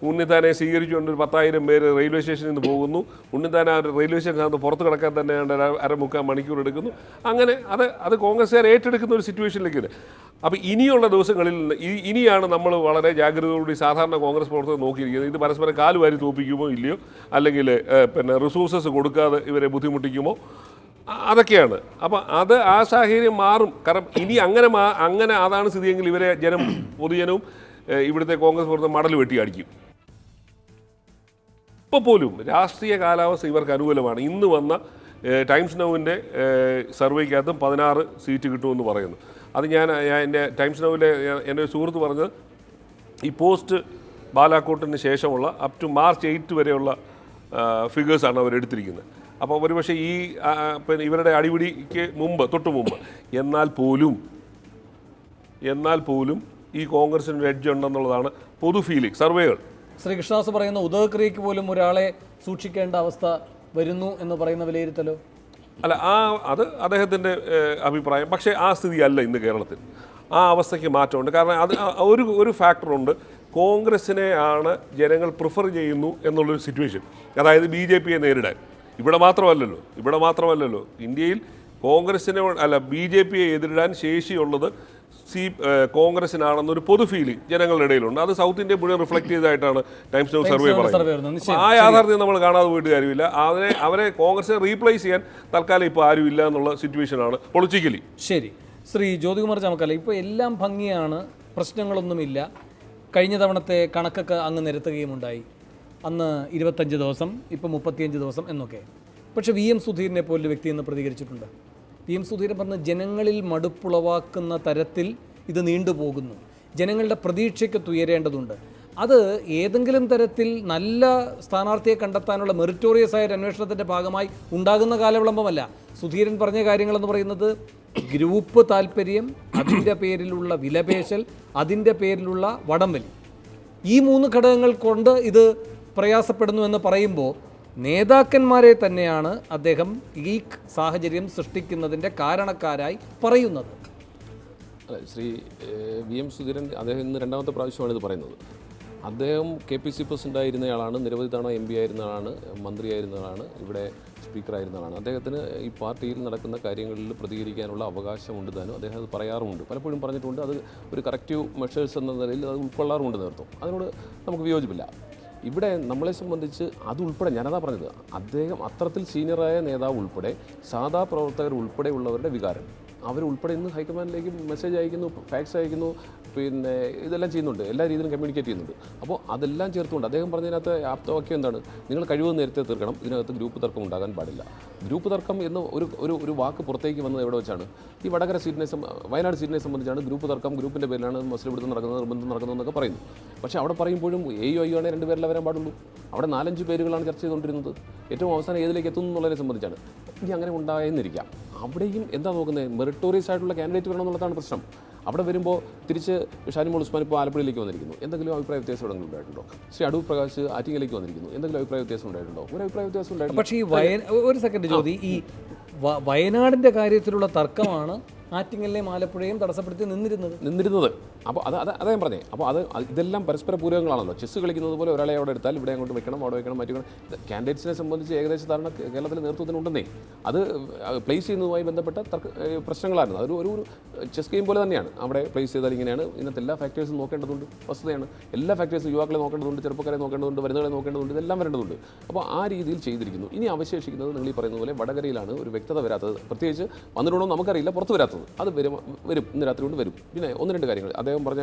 ഉണ്ണിത്താനെ സ്വീകരിച്ചുകൊണ്ട് 10,000 പേര് റെയിൽവേ സ്റ്റേഷനിൽ നിന്ന് പോകുന്നു. ഉണ്ണിത്താൻ ആ റെയിൽവേ സ്റ്റേഷനകത്ത് പുറത്ത് കിടക്കാൻ തന്നെ 2.5-3 മണിക്കൂർ എടുക്കുന്നു. അങ്ങനെ അത് കോൺഗ്രസ്സുകാർ ഏറ്റെടുക്കുന്ന ഒരു സിറ്റുവേഷനിലേക്ക് ഇത്. അപ്പോൾ ഇനിയുള്ള ദിവസങ്ങളിൽ ഇനിയാണ് നമ്മൾ വളരെ ജാഗ്രതയോടുകൂടി സാധാരണ കോൺഗ്രസ് പ്രവർത്തകർ നോക്കിയിരിക്കുന്നത്. ഇത് പരസ്പരം കാലുവാരി തോപ്പിക്കുമോ ഇല്ലയോ, അല്ലെങ്കിൽ റിസോഴ്സസ് കൊടുക്കാതെ ഇവരെ ബുദ്ധിമുട്ടിക്കുമോ, അതൊക്കെയാണ്. അപ്പം ആ സാഹചര്യം മാറും. കാരണം ഇനി അങ്ങനെ അതാണ് സ്ഥിതിയെങ്കിൽ ഇവരെ പൊതുജനവും ഇവിടുത്തെ കോൺഗ്രസ് പ്രവർത്തകർ മടൽ വെട്ടി അടിക്കും. ഇപ്പോൾ പോലും രാഷ്ട്രീയ കാലാവസ്ഥ ഇവർക്ക് അനുകൂലമാണ്. ഇന്ന് വന്ന ടൈംസ് നൗവിൻ്റെ സർവേക്കകത്തും 16 സീറ്റ് കിട്ടുമെന്ന് പറയുന്നു. അത് ഞാൻ എൻ്റെ ടൈംസ് നൗവിലെ എൻ്റെ ഒരു സുഹൃത്ത് പറഞ്ഞത് ഈ പോസ്റ്റ് ബാലാക്കോട്ടിന് ശേഷമുള്ള അപ് ടു March 8 വരെയുള്ള ഫിഗേഴ്സാണ് അവരെടുത്തിരിക്കുന്നത്. അപ്പോൾ ഒരുപക്ഷെ ഇവരുടെ അടിപിടിക്ക് തൊട്ട് മുമ്പ് എന്നാൽ പോലും ഈ കോൺഗ്രസിന് ഒരു എഡ്ജ് ഉണ്ടെന്നുള്ളതാണ് പൊതു ഫീലിംഗ് സർവേകൾ. ശ്രീ കൃഷ്ണദാസ് പറയുന്ന ഉദയക്രിയയ്ക്ക് പോലും ഒരാളെ സൂക്ഷിക്കേണ്ട അവസ്ഥ വരുന്നു എന്ന് പറയുന്ന വിലയിരുത്തലോ? അല്ല, അത് അദ്ദേഹത്തിൻ്റെ അഭിപ്രായം. പക്ഷേ ആ സ്ഥിതി അല്ല ഇന്ന് കേരളത്തിൽ. ആ അവസ്ഥയ്ക്ക് മാറ്റമുണ്ട്. കാരണം അത് ഒരു ഫാക്ടറുണ്ട്. കോൺഗ്രസിനെ ആണ് ജനങ്ങൾ പ്രിഫർ ചെയ്യുന്നു എന്നുള്ളൊരു സിറ്റുവേഷൻ. അതായത് BJPയെ നേരിടാൻ. ഇവിടെ മാത്രമല്ലല്ലോ ഇന്ത്യയിൽ കോൺഗ്രസിനെ BJPയെ എതിരിടാൻ ശേഷിയുള്ളത് കോൺഗ്രസിനാണെന്നൊരു പൊതു ഫീലിംഗ് ജനങ്ങളുടെ ഇടയിലുണ്ട്. അത് സൗത്ത് ഇന്ത്യ മുഴുവൻ റിഫ്ലക്ട് ചെയ്തതായിട്ടാണ് ടൈംസ് നൗ സർവേ പറയുന്നത്. ആ യാഥാർത്ഥ്യം നമ്മൾ കാണാതെ പോയിട്ട് കാര്യമില്ല. അവരെ കോൺഗ്രസിനെ റീപ്ലേസ് ചെയ്യാൻ തൽക്കാലം ഇപ്പോൾ ആരുമില്ല എന്നുള്ള സിറ്റുവേഷനാണ് പൊളിറ്റിക്കലി. ശരി, ശ്രീ ജ്യോതികുമാർ ചാമക്കാല, ഇപ്പോൾ എല്ലാം ഭംഗിയാണ്, പ്രശ്നങ്ങളൊന്നുമില്ല. കഴിഞ്ഞ തവണത്തെ കണക്കൊക്കെ അങ്ങ് നിരത്തുകയുമുണ്ടായി. അന്ന് 25 ദിവസം, ഇപ്പോൾ 35 ദിവസം എന്നൊക്കെ. പക്ഷേ VM സുധീരനെ പോലൊരു വ്യക്തി എന്ന് പ്രതികരിച്ചിട്ടുണ്ട്. VM സുധീരൻ പറഞ്ഞ് ജനങ്ങളിൽ മടുപ്പുളവാക്കുന്ന തരത്തിൽ ഇത് നീണ്ടുപോകുന്നു, ജനങ്ങളുടെ പ്രതീക്ഷയ്ക്ക് തുയരേണ്ടതുണ്ട്. അത് ഏതെങ്കിലും തരത്തിൽ നല്ല സ്ഥാനാർത്ഥിയെ കണ്ടെത്താനുള്ള മെറിറ്റോറിയസ് ആയ ഒരു അന്വേഷണത്തിൻ്റെ ഭാഗമായി ഉണ്ടാകുന്ന കാലവിളംബമല്ല. സുധീരൻ പറഞ്ഞ കാര്യങ്ങളെന്ന് പറയുന്നത് ഗ്രൂപ്പ് താല്പര്യം, അതിൻ്റെ പേരിലുള്ള വിലപേശൽ, അതിൻ്റെ പേരിലുള്ള വടംവലി, ഈ 3 ഘടകങ്ങൾ കൊണ്ട് ഇത് പ്രയാസപ്പെടുന്നു എന്ന് പറയുമ്പോൾ നേതാക്കന്മാരെ തന്നെയാണ് അദ്ദേഹം ഈ സാഹചര്യം സൃഷ്ടിക്കുന്നതിൻ്റെ കാരണക്കാരായി പറയുന്നത്. ശ്രീ VM സുധീരൻ അദ്ദേഹം ഇന്ന് 2ാമത്തെ പ്രാവശ്യമാണ് ഇത് പറയുന്നത്. അദ്ദേഹം KPC പ്രസിഡൻ്റായിരുന്നയാളാണ്, നിരവധി തവണ MP ആയിരുന്നയാളാണ്, മന്ത്രിയായിരുന്നയാളാണ്, ഇവിടെ സ്പീക്കറായിരുന്നയാളാണ്. അദ്ദേഹത്തിന് ഈ പാർട്ടിയിൽ നടക്കുന്ന കാര്യങ്ങളിൽ പ്രതികരിക്കാനുള്ള അവകാശമുണ്ട് താനും. അദ്ദേഹം അത് പറയാറുമുണ്ട്, പലപ്പോഴും പറഞ്ഞിട്ടുണ്ട്. അത് ഒരു കറക്റ്റീവ് മെഷേഴ്സ് എന്ന നിലയിൽ അത് ഉൾക്കൊള്ളാറുമുണ്ട് നേതൃത്വം. അതിനോട് നമുക്ക് വിയോജിപ്പില്ല. ഇവിടെ നമ്മളെ സംബന്ധിച്ച് അതുൾപ്പെടെ ഞാനതാ പറഞ്ഞത്, അദ്ദേഹം അത്തരത്തിൽ സീനിയറായ നേതാവ് ഉൾപ്പെടെ സാധാ പ്രവർത്തകർ ഉൾപ്പെടെയുള്ളവരുടെ വികാരം അവരുൾപ്പെടെ ഇന്ന് ഹൈക്കമാൻഡിലേക്ക് മെസ്സേജ് അയക്കുന്നു, ഫാക്സ് അയക്കുന്നു, പിന്നെ ഇതെല്ലാം ചെയ്യുന്നുണ്ട്, എല്ലാ രീതിയിലും കമ്മ്യൂണിക്കേറ്റ് ചെയ്യുന്നുണ്ട്. അപ്പോൾ അതെല്ലാം ചേർത്തുകൊണ്ട് അദ്ദേഹം പറഞ്ഞതിനകത്ത് ആപ്തവാക്യം എന്താണ്, നിങ്ങൾ കഴിവ് നേരത്തെ തീർക്കണം, ഇതിനകത്ത് ഗ്രൂപ്പ് തർക്കം ഉണ്ടാകാൻ പാടില്ല. ഗ്രൂപ്പ് തർക്കം എന്ന് ഒരു വാക്ക് പുറത്തേക്ക് വന്നത് എവിടെ വെച്ചാണ്? ഈ വടകര സീറ്റിനെ വയനാട് സീറ്റിനെ സംബന്ധിച്ചാണ് ഗ്രൂപ്പ് തർക്കം, ഗ്രൂപ്പിൻ്റെ പേരിലാണ് മത്സരം എടുത്ത് നടക്കുന്നത്, നിർബന്ധം നടക്കുന്നതെന്നൊക്കെ പറയുന്നു. പക്ഷേ അവിടെ പറയുമ്പോഴും എയ്യോ ആണ് 2 പേരിൽ വരാൻ പാടുള്ളൂ. അവിടെ 4-5 പേരുകളാണ് ചർച്ച ചെയ്തുകൊണ്ടിരുന്നത്. ഏറ്റവും അവസാനം ഏതിലേക്ക് എത്തുന്നു എന്നുള്ളതിനെ സംബന്ധിച്ചാണ്. ഇനി അങ്ങനെ ഉണ്ടായെന്നിരിക്കാം. അവിടെയും എന്താ നോക്കുന്നത്, മെറിറ്റോറിയസ് ആയിട്ടുള്ള കാൻഡിഡേറ്റ് വരണം എന്നുള്ളതാണ് പ്രശ്നം. അവിടെ വരുമ്പോൾ തിരിച്ച് ഷാനിമോൾ ഉസ്മാൻ ഇപ്പോൾ ആലപ്പുഴയിലേക്ക് വന്നിരിക്കുന്നു, എന്തെങ്കിലും അഭിപ്രായ വ്യത്യാസം എവിടെയെങ്കിലും ഉണ്ടായിട്ടുണ്ടോ? ശ്രീ അടൂർ പ്രകാശ് ആറ്റിങ്ങലേക്ക് വന്നിരിക്കുന്നു, എന്തെങ്കിലും അഭിപ്രായ വ്യത്യാസം ഉണ്ടായിട്ടുണ്ടോ? ഒരു അഭിപ്രായ വ്യത്യാസം ഉണ്ടായിട്ടില്ല. പക്ഷേ ഈ ഒരു സെക്കൻഡ് ജ്യോതി, ഈ വയനാടിൻ്റെ കാര്യത്തിലുള്ള തർക്കമാണ് ആറ്റിങ്ങലിനെയും ആലപ്പുഴയും തടസ്സപ്പെടുത്തി നിന്നിരുന്നത്. അപ്പോൾ അത് ഞാൻ പറഞ്ഞേ. അപ്പോൾ ഇതെല്ലാം പരസ്പര പൂരകങ്ങളാണല്ലോ. ചെസ്സ് കളിക്കുന്നത് പോലെ ഒരാളെ അവിടെ എടുത്താൽ ഇവിടെ അങ്ങോട്ട് വെക്കണം, അവിടെ വെക്കണം, മാറ്റി വെക്കണം. കാൻഡിഡേറ്റ്സിനെ സംബന്ധിച്ച് ഏകദേശ ധാരണ കേരളത്തിലെ നേതൃത്വത്തിനുണ്ടെന്നേ. അത് പ്ലേസ് ചെയ്യുന്നതുമായി ബന്ധപ്പെട്ട പ്രശ്നങ്ങളായിരുന്നു. അതൊരു ചെസ് ഗെയിം പോലെ തന്നെയാണ്. അവിടെ പ്ലേസ് ചെയ്താൽ ഇങ്ങനെയാണ്, ഇന്നത്തെ എല്ലാ ഫാക്ടേഴ്സും നോക്കേണ്ടതുണ്ട്, വസ്തുതയാണ്. എല്ലാ ഫാക്ടേഴ്സും യുവാക്കളെ നോക്കേണ്ടതുണ്ട്, ചെറുപ്പക്കാരെ നോക്കേണ്ടതുണ്ട്, വരുന്നവരെ നോക്കേണ്ടതുണ്ട്, ഇതെല്ലാം വരേണ്ടതുണ്ട്. അപ്പോൾ ആ രീതിയിൽ ചെയ്തിരിക്കുന്നു. ഇനി അവശേഷിക്കുന്നത് നിങ്ങൾ ഈ പറയുന്ന പോലെ വടകരയിലാണ് ഒരു വ്യക്തത വരാത്തത്. പ്രത്യേകിച്ച് വന്നിട്ടുണ്ടോ നമുക്കറിയില്ല, പുറത്ത് വരാത്തത്. അത് വരും, ഇന്ന് രാത്രി കൊണ്ട് വരും. പിന്നെ 1-2 കാര്യങ്ങൾ അദ്ദേഹം പറഞ്ഞ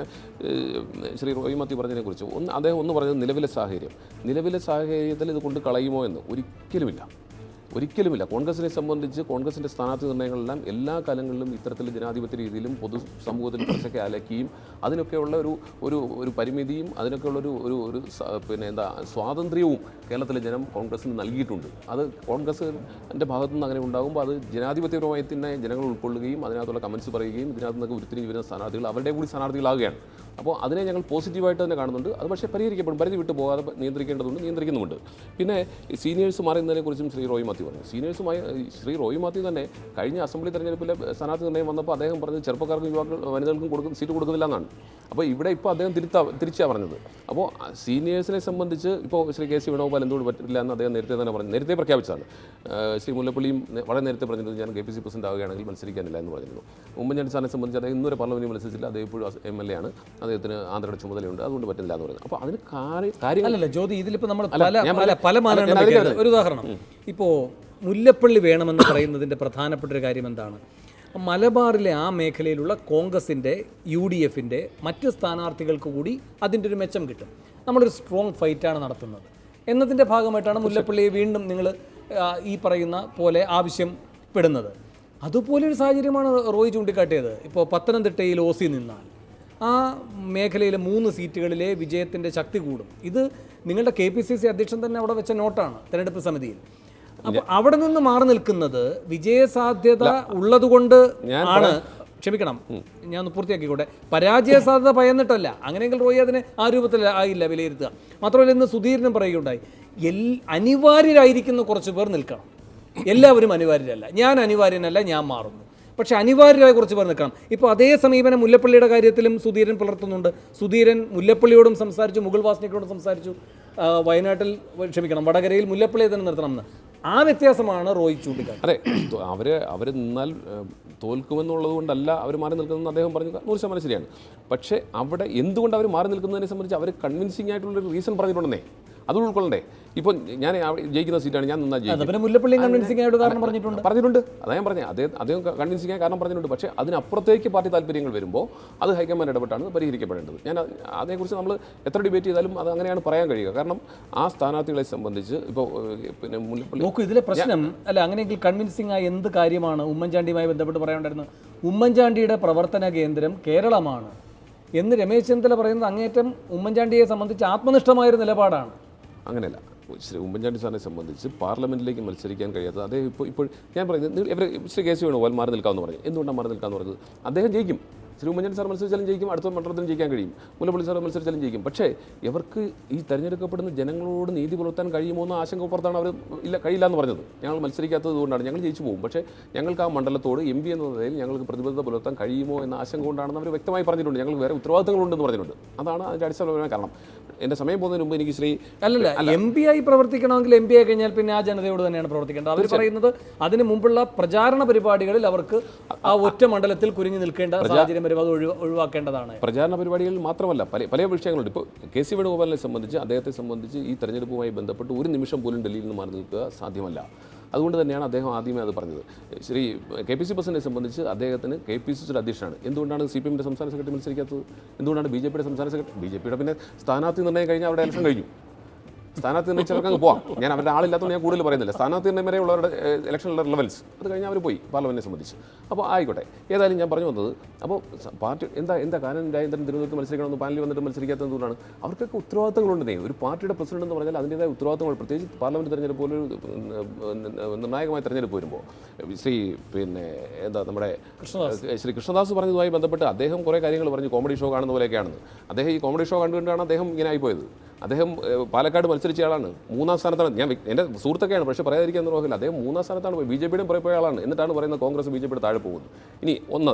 ശ്രീ റോയി മാത്യു പറഞ്ഞതിനെക്കുറിച്ച് അദ്ദേഹം പറഞ്ഞത് നിലവിലെ സാഹചര്യത്തിൽ ഇത് കൊണ്ട് കളയുമോ എന്ന് ഒരിക്കലുമില്ല. കോൺഗ്രസിനെ സംബന്ധിച്ച് കോൺഗ്രസിൻ്റെ സ്ഥാനാർത്ഥി നിർണ്ണയങ്ങളെല്ലാം എല്ലാ കാലങ്ങളിലും ഇത്തരത്തിൽ ജനാധിപത്യ രീതിയിലും പൊതു സമൂഹത്തിൽ കുറച്ചൊക്കെ അലക്കിയും അതിനൊക്കെയുള്ള ഒരു പരിമിതിയും അതിനൊക്കെയുള്ള ഒരു പിന്നെ സ്വാതന്ത്ര്യവും കേരളത്തിലെ ജനം കോൺഗ്രസിന് നൽകിയിട്ടുണ്ട്. അത് കോൺഗ്രസിൻ്റെ ഭാഗത്തു നിന്ന് അങ്ങനെ ഉണ്ടാകുമ്പോൾ അത് ജനാധിപത്യപരമായി തന്നെ ജനങ്ങൾ ഉൾക്കൊള്ളുകയും അതിനകത്തുള്ള കമൻസ് പറയുകയും ഇതിനകത്ത് നിന്നൊക്കെ ഉരുത്തിരിഞ്ഞ് വരുന്ന സ്ഥാനാർത്ഥികൾ അവരുടെ കൂടി സ്ഥാനാർത്ഥികളാകുകയാണ്. അപ്പോൾ അതിനെ ഞങ്ങൾ പോസിറ്റീവായിട്ട് തന്നെ കാണുന്നുണ്ട്. അത് പക്ഷേ പരിഹരിക്കപ്പെടും, പരിധി വിട്ട് പോകാതെ നിയന്ത്രിക്കുന്നുമുണ്ട്. പിന്നെ സീനിയേഴ്സ് മാറുന്നതിനെക്കുറിച്ചും ശ്രീ റോയി മാത്യു പറഞ്ഞു. ശ്രീ റോയി മാത്യു തന്നെ കഴിഞ്ഞ അസംബ്ലി തെരഞ്ഞെടുപ്പിലെ സ്ഥാനാർത്ഥി നിർണ്ണയം വന്നപ്പോൾ അദ്ദേഹം പറഞ്ഞത് ചെറുപ്പക്കാർക്കും വനിതകൾക്കും സീറ്റ് കൊടുക്കുന്നില്ല എന്നാണ്. അപ്പോൾ ഇവിടെ ഇപ്പോൾ അദ്ദേഹം തിരിച്ചാണ് പറഞ്ഞത്. അപ്പോൾ സീനിയേഴ്സിനെ സംബന്ധിച്ച് ഇപ്പോൾ ശ്രീ കെ സി വേണുഗോപാൽ എന്തുകൊണ്ട് പറ്റില്ല എന്ന് അദ്ദേഹം നേരത്തെ പ്രഖ്യാപിച്ചതാണ്. ശ്രീ മുല്ലപ്പള്ളിയും വളരെ നേരത്തെ പറഞ്ഞിരുന്നു, ഞാൻ KPC പ്രസിഡന്റ് ആവുകയാണെങ്കിൽ മത്സരിക്കാനില്ല എന്ന് പറഞ്ഞിരുന്നു. ഉമ്മൻചാണ്ടി സാറിനെ സംബന്ധിച്ച് അദ്ദേഹം ഇന്നുവരെ പാർലമെന്റിൽ മത്സരിച്ചില്ല, അദ്ദേഹം ഇപ്പോഴും MLA ആണ്, അദ്ദേഹത്തിന് ആന്ധ്രയുടെ ചുമതലയുണ്ട്, അതുകൊണ്ട് പറ്റുന്നില്ല എന്ന് പറയുന്നത്. അപ്പോൾ അതിന് കാര്യങ്ങളല്ല ജ്യോതി, ഇതിലിപ്പോൾ നമ്മൾ പല മാനദണ്ഡം. ഒരു ഉദാഹരണം, ഇപ്പോൾ മുല്ലപ്പള്ളി വേണമെന്ന് പറയുന്നതിൻ്റെ പ്രധാനപ്പെട്ട ഒരു കാര്യം എന്താണ്? മലബാറിലെ ആ മേഖലയിലുള്ള കോൺഗ്രസിൻ്റെ UDFൻ്റെ മറ്റ് സ്ഥാനാർത്ഥികൾക്ക് കൂടി അതിൻ്റെ ഒരു മെച്ചം കിട്ടും. നമ്മളൊരു സ്ട്രോങ് ഫൈറ്റാണ് നടത്തുന്നത് എന്നതിൻ്റെ ഭാഗമായിട്ടാണ് മുല്ലപ്പള്ളിയെ വീണ്ടും നിങ്ങൾ ഈ പറയുന്ന പോലെ ആവശ്യപ്പെടുന്നത്. അതുപോലെ ഒരു സാഹചര്യമാണ് റോയ് ചൂണ്ടിക്കാട്ടിയത്. ഇപ്പോൾ പത്തനംതിട്ടയിൽ OC നിന്നാൽ ആ മേഖലയിലെ 3 സീറ്റുകളിലെ വിജയത്തിൻ്റെ ശക്തി കൂടും. ഇത് നിങ്ങളുടെ KPCC അധ്യക്ഷൻ തന്നെ അവിടെ വെച്ച നോട്ടാണ് തെരഞ്ഞെടുപ്പ് സമിതിയിൽ. അപ്പോൾ അവിടെ നിന്ന് മാറി നിൽക്കുന്നത് വിജയസാധ്യത ഉള്ളതുകൊണ്ട് ആണ്. ക്ഷമിക്കണം, ഞാൻ ഒന്ന് പൂർത്തിയാക്കിക്കോട്ടെ. പരാജയ സാധ്യത ഭയന്നിട്ടല്ല. അങ്ങനെയെങ്കിൽ റോയി അതിനെ ആ രൂപത്തിൽ ആയില്ല വിലയിരുത്തുക. മാത്രമല്ല, ഇന്ന് സുധീരനും പറയുകയുണ്ടായി, അനിവാര്യരായിരിക്കുന്ന കുറച്ച് പേർ നിൽക്കണം. എല്ലാവരും അനിവാര്യരല്ല. ഞാൻ അനിവാര്യനല്ല, ഞാൻ മാറുന്നു. പക്ഷേ അനിവാര്യരായ കുറച്ച് പേർ നിൽക്കണം. ഇപ്പോൾ അതേ സമീപനം മുല്ലപ്പള്ളിയുടെ കാര്യത്തിലും സുധീരൻ പുലർത്തുന്നുണ്ട്. സുധീരൻ മുല്ലപ്പള്ളിയോടും സംസാരിച്ചു, മുകുൾ വാസ്നിക്കോടും സംസാരിച്ചു. വടകരയിൽ മുല്ലപ്പള്ളിയെ തന്നെ നിർത്തണമെന്ന്. ആ വ്യത്യാസമാണ് റോയ് ചൂണ്ടിക്കാട്ടുന്നത്. അതെ, അവർ നിന്നാൽ തോൽക്കുമെന്നുള്ളത് കൊണ്ടല്ല അവർ മാറി നിൽക്കുന്നതെന്ന് അദ്ദേഹം പറഞ്ഞു, 100% ശരിയാണ്. പക്ഷേ അവിടെ എന്തുകൊണ്ട് അവർ മാറി നിൽക്കുന്നതിനെ സംബന്ധിച്ച് അവർ കൺവിൻസിംഗ് ആയിട്ടുള്ളൊരു റീസൺ പറഞ്ഞിട്ടുണ്ടെന്നേ, അത് ഉൾക്കൊള്ളണ്ടേ. ഇപ്പോൾ ഞാൻ ജയിക്കുന്ന സീറ്റാണ്, ഞാൻ നിന്നാൽ ജയിക്കും. മുല്ലപ്പള്ളി കൺവിൻസിംഗ് ആയിട്ട് കാരണം പറഞ്ഞിട്ടുണ്ട്. അതാ ഞാൻ പറഞ്ഞത്, അദ്ദേഹം കൺവിൻസിംഗ് ആയ കാരണം പറഞ്ഞിട്ടുണ്ട്. പക്ഷേ അതിനപ്പുറത്തേക്ക് പാർട്ടി താല്പര്യങ്ങൾ വരുമ്പോൾ അത് ഹൈക്കമാൻഡ് ഇടപെട്ടാണ് പരിഹരിക്കപ്പെടേണ്ടത്. ഞാൻ അതേക്കുറിച്ച് നമ്മൾ എത്ര ഡിബേറ്റ് ചെയ്താലും അത് അങ്ങനെയാണ് പറയാൻ കഴിയുക. കാരണം ആ സ്ഥാനാർത്ഥികളെ സംബന്ധിച്ച് ഇപ്പോൾ പിന്നെ മുല്ലപ്പള്ളി ഇതിലെ പ്രശ്നം അല്ല. അങ്ങനെയെങ്കിൽ കൺവിൻസിംഗ് ആയ എന്ത് കാര്യമാണ് ഉമ്മൻചാണ്ടിയുമായി ബന്ധപ്പെട്ട് പറയാനുണ്ടായിരുന്നത്? ഉമ്മൻചാണ്ടിയുടെ പ്രവർത്തന കേന്ദ്രം കേരളമാണ് എന്ന് രമേശ് ചെന്നിത്തല പറയുന്നത് അങ്ങേറ്റം ഉമ്മൻചാണ്ടിയെ സംബന്ധിച്ച് ആത്മനിഷ്ഠമായൊരു നിലപാടാണ്. അങ്ങനെയല്ല. ശ്രീ ഉമ്മൻചാണ്ടി സാറിനെ സംബന്ധിച്ച് പാർലമെന്റിലേക്ക് മത്സരിക്കാൻ കഴിയാത്തത് അദ്ദേഹം ഇപ്പോൾ ഞാൻ പറയുന്നത്, ഇവർ ശ്രീ കെ സി വേണുഗോപാൽ മാറി നിൽക്കാമെന്ന് പറഞ്ഞു. എന്തുകൊണ്ടാണ് മാറി നിൽക്കാമെന്ന് പറഞ്ഞത്? അദ്ദേഹം ജയിക്കും. ശ്രീ ഉമ്മൻചാണ്ടി സാർ മത്സരിച്ചാലും ജയിക്കും, അടുത്ത മണ്ഡലത്തിലും ജയിക്കാൻ കഴിയും. മുല്ലപ്പള്ളി സാർ മത്സരിച്ചാലും ജയിക്കും. പക്ഷേ ഇവർക്ക് ഈ തെരഞ്ഞെടുക്കപ്പെടുന്ന ജനങ്ങളോട് നീതി പുലർത്താൻ കഴിയുമോ എന്ന ആശങ്കപ്പുറത്താണ് അവർ കഴിയില്ല എന്ന് പറഞ്ഞത്. ഞങ്ങൾ മത്സരിക്കാത്തത് കൊണ്ടാണ്, ഞങ്ങൾ ജയിച്ചു പോകും, പക്ഷേ ഞങ്ങൾക്ക് ആ മണ്ഡലത്തോട് MP എന്ന നിലയിൽ ഞങ്ങൾക്ക് പ്രതിബദ്ധത പുലർത്താൻ കഴിയുമോ എന്ന ആശങ്ക കൊണ്ടാണെന്ന് അവർ വ്യക്തമായി പറഞ്ഞിട്ടുണ്ട്. ഞങ്ങൾക്ക് വേറെ ഉത്തരവാദിത്തങ്ങളുണ്ടെന്ന് പറഞ്ഞിട്ടുണ്ട്. അതാണ് അതിൻ്റെ അടിസ്ഥാനപരമായ കാരണം. എൻ്റെ സമയം പോകുന്നതിന് മുമ്പ് എനിക്ക് MP ആയി പ്രവർത്തിക്കണമെങ്കിൽ MP ആയി കഴിഞ്ഞാൽ പിന്നെ ആ ജനതയോട് തന്നെയാണ് പ്രവർത്തിക്കേണ്ടത്. അവർ പറയുന്നത് അതിന് മുമ്പുള്ള പ്രചാരണ പരിപാടികളിൽ അവർക്ക് ആ ഒറ്റ മണ്ഡലത്തിൽ കുരുങ്ങി നിൽക്കേണ്ട സാഹചര്യം എല്ലാവരും അത് ഒഴിവാക്കേണ്ടതാണ്. പ്രചാരണ പരിപാടികളിൽ മാത്രമല്ല, പല പല വിഷയങ്ങളുണ്ട്. ഇപ്പോൾ കെ സി വേണുഗോപാലിനെ സംബന്ധിച്ച്, അദ്ദേഹത്തെ സംബന്ധിച്ച് ഈ തെരഞ്ഞെടുപ്പുമായി ബന്ധപ്പെട്ട് ഒരു നിമിഷം പോലും ഡൽഹിയിൽ നിന്ന് മാറി നിൽക്കുക സാധ്യമല്ല. അതുകൊണ്ട് തന്നെയാണ് അദ്ദേഹം ആദ്യമേ അത് പറഞ്ഞത്. ശ്രീ കെ പി സി പ്രസിഡന്റിനെ സംബന്ധിച്ച് അദ്ദേഹത്തിന് കെ പി സി സിയുടെ അധ്യക്ഷനാണ്. എന്തുകൊണ്ടാണ് സി പി എമ്മിൻ്റെ സംസ്ഥാന സെക്രട്ടറി മത്സരിക്കാത്തത്? എന്തുകൊണ്ടാണ് ബി ജെ പിയുടെ സംസ്ഥാന സെക്രട്ടറി? ബി ജെ പിയുടെ പിന്നെ സ്ഥാനാർത്ഥി നിർണ്ണയം കഴിഞ്ഞാൽ അവിടെ ഇലക്ഷൻ കഴിഞ്ഞു. സ്ഥാനാർത്ഥി നിർണ്ണയിച്ചവർക്ക് അങ്ങ് പോവാം. ഞാൻ അവരുടെ ആളില്ലാത്തതുകൊണ്ട് ഞാൻ കൂടുതൽ പറയുന്നില്ല. സ്ഥാനാർത്ഥി നിർണ്ണയം വരെ ഉള്ളവരുടെ ഇലക്ഷനിലെ റിലവൻസ് അത് കഴിഞ്ഞാൽ അവർ പോയി പാർലമെന്റിനെ സംബന്ധിച്ച്. അപ്പോൾ ആയിക്കോട്ടെ, ഏതായാലും ഞാൻ പറഞ്ഞു വന്നത്, അപ്പോൾ പാർട്ടി എന്താ കാനൻ രാജേന്ദ്രൻ തിരുവനന്തപുരത്ത് മത്സരിക്കണമെന്ന് പാനലിൽ വന്നിട്ട് മത്സരിക്കാത്തത് എന്തുകൊണ്ടാണ്? അവർക്കൊക്കെ ഉത്തരവാദിത്തങ്ങളുണ്ടെന്നേ. ഒരു പാർട്ടിയുടെ പ്രസിഡന്റ് എന്ന് പറഞ്ഞാൽ അതിൻ്റെതായ ഉത്തരവാദിത്തങ്ങൾ, പ്രത്യേകിച്ച് പാർലമെന്റ് തെരഞ്ഞെടുപ്പ് പോലെ നിർണായകമായ തെരഞ്ഞെടുപ്പ് വരുമ്പോൾ നമ്മുടെ ശ്രീ കൃഷ്ണദാസ് പറഞ്ഞതുമായി ബന്ധപ്പെട്ട് അദ്ദേഹം കുറേ കാര്യങ്ങൾ പറഞ്ഞു. കോമഡി ഷോ കാണുന്ന പോലെയൊക്കെയാണെന്ന്. അദ്ദേഹം ഈ കോമഡി ഷോ കണ്ടുകൊണ്ടാണ് അദ്ദേഹം ഇങ്ങനെ ആയിപ്പോയത്. അദ്ദേഹം പാലക്കാട് മത്സരിച്ച ആളാണ്, 3ാം സ്ഥാനത്താണ്. ഞാൻ എൻ്റെ സുഹൃത്തൊക്കെയാണ്, പക്ഷേ പറയാതിരിക്കാൻ നിർവഹില്ല. അദ്ദേഹം 3ാം സ്ഥാനത്താണ് പോയി. ബി ജെ പിയുടെയും പോയ ആളാണ്. എന്നിട്ടാണ് പറയുന്നത് കോൺഗ്രസ് ബി ജെ പിയുടെ താഴെ പോകുന്നത്. ഇനി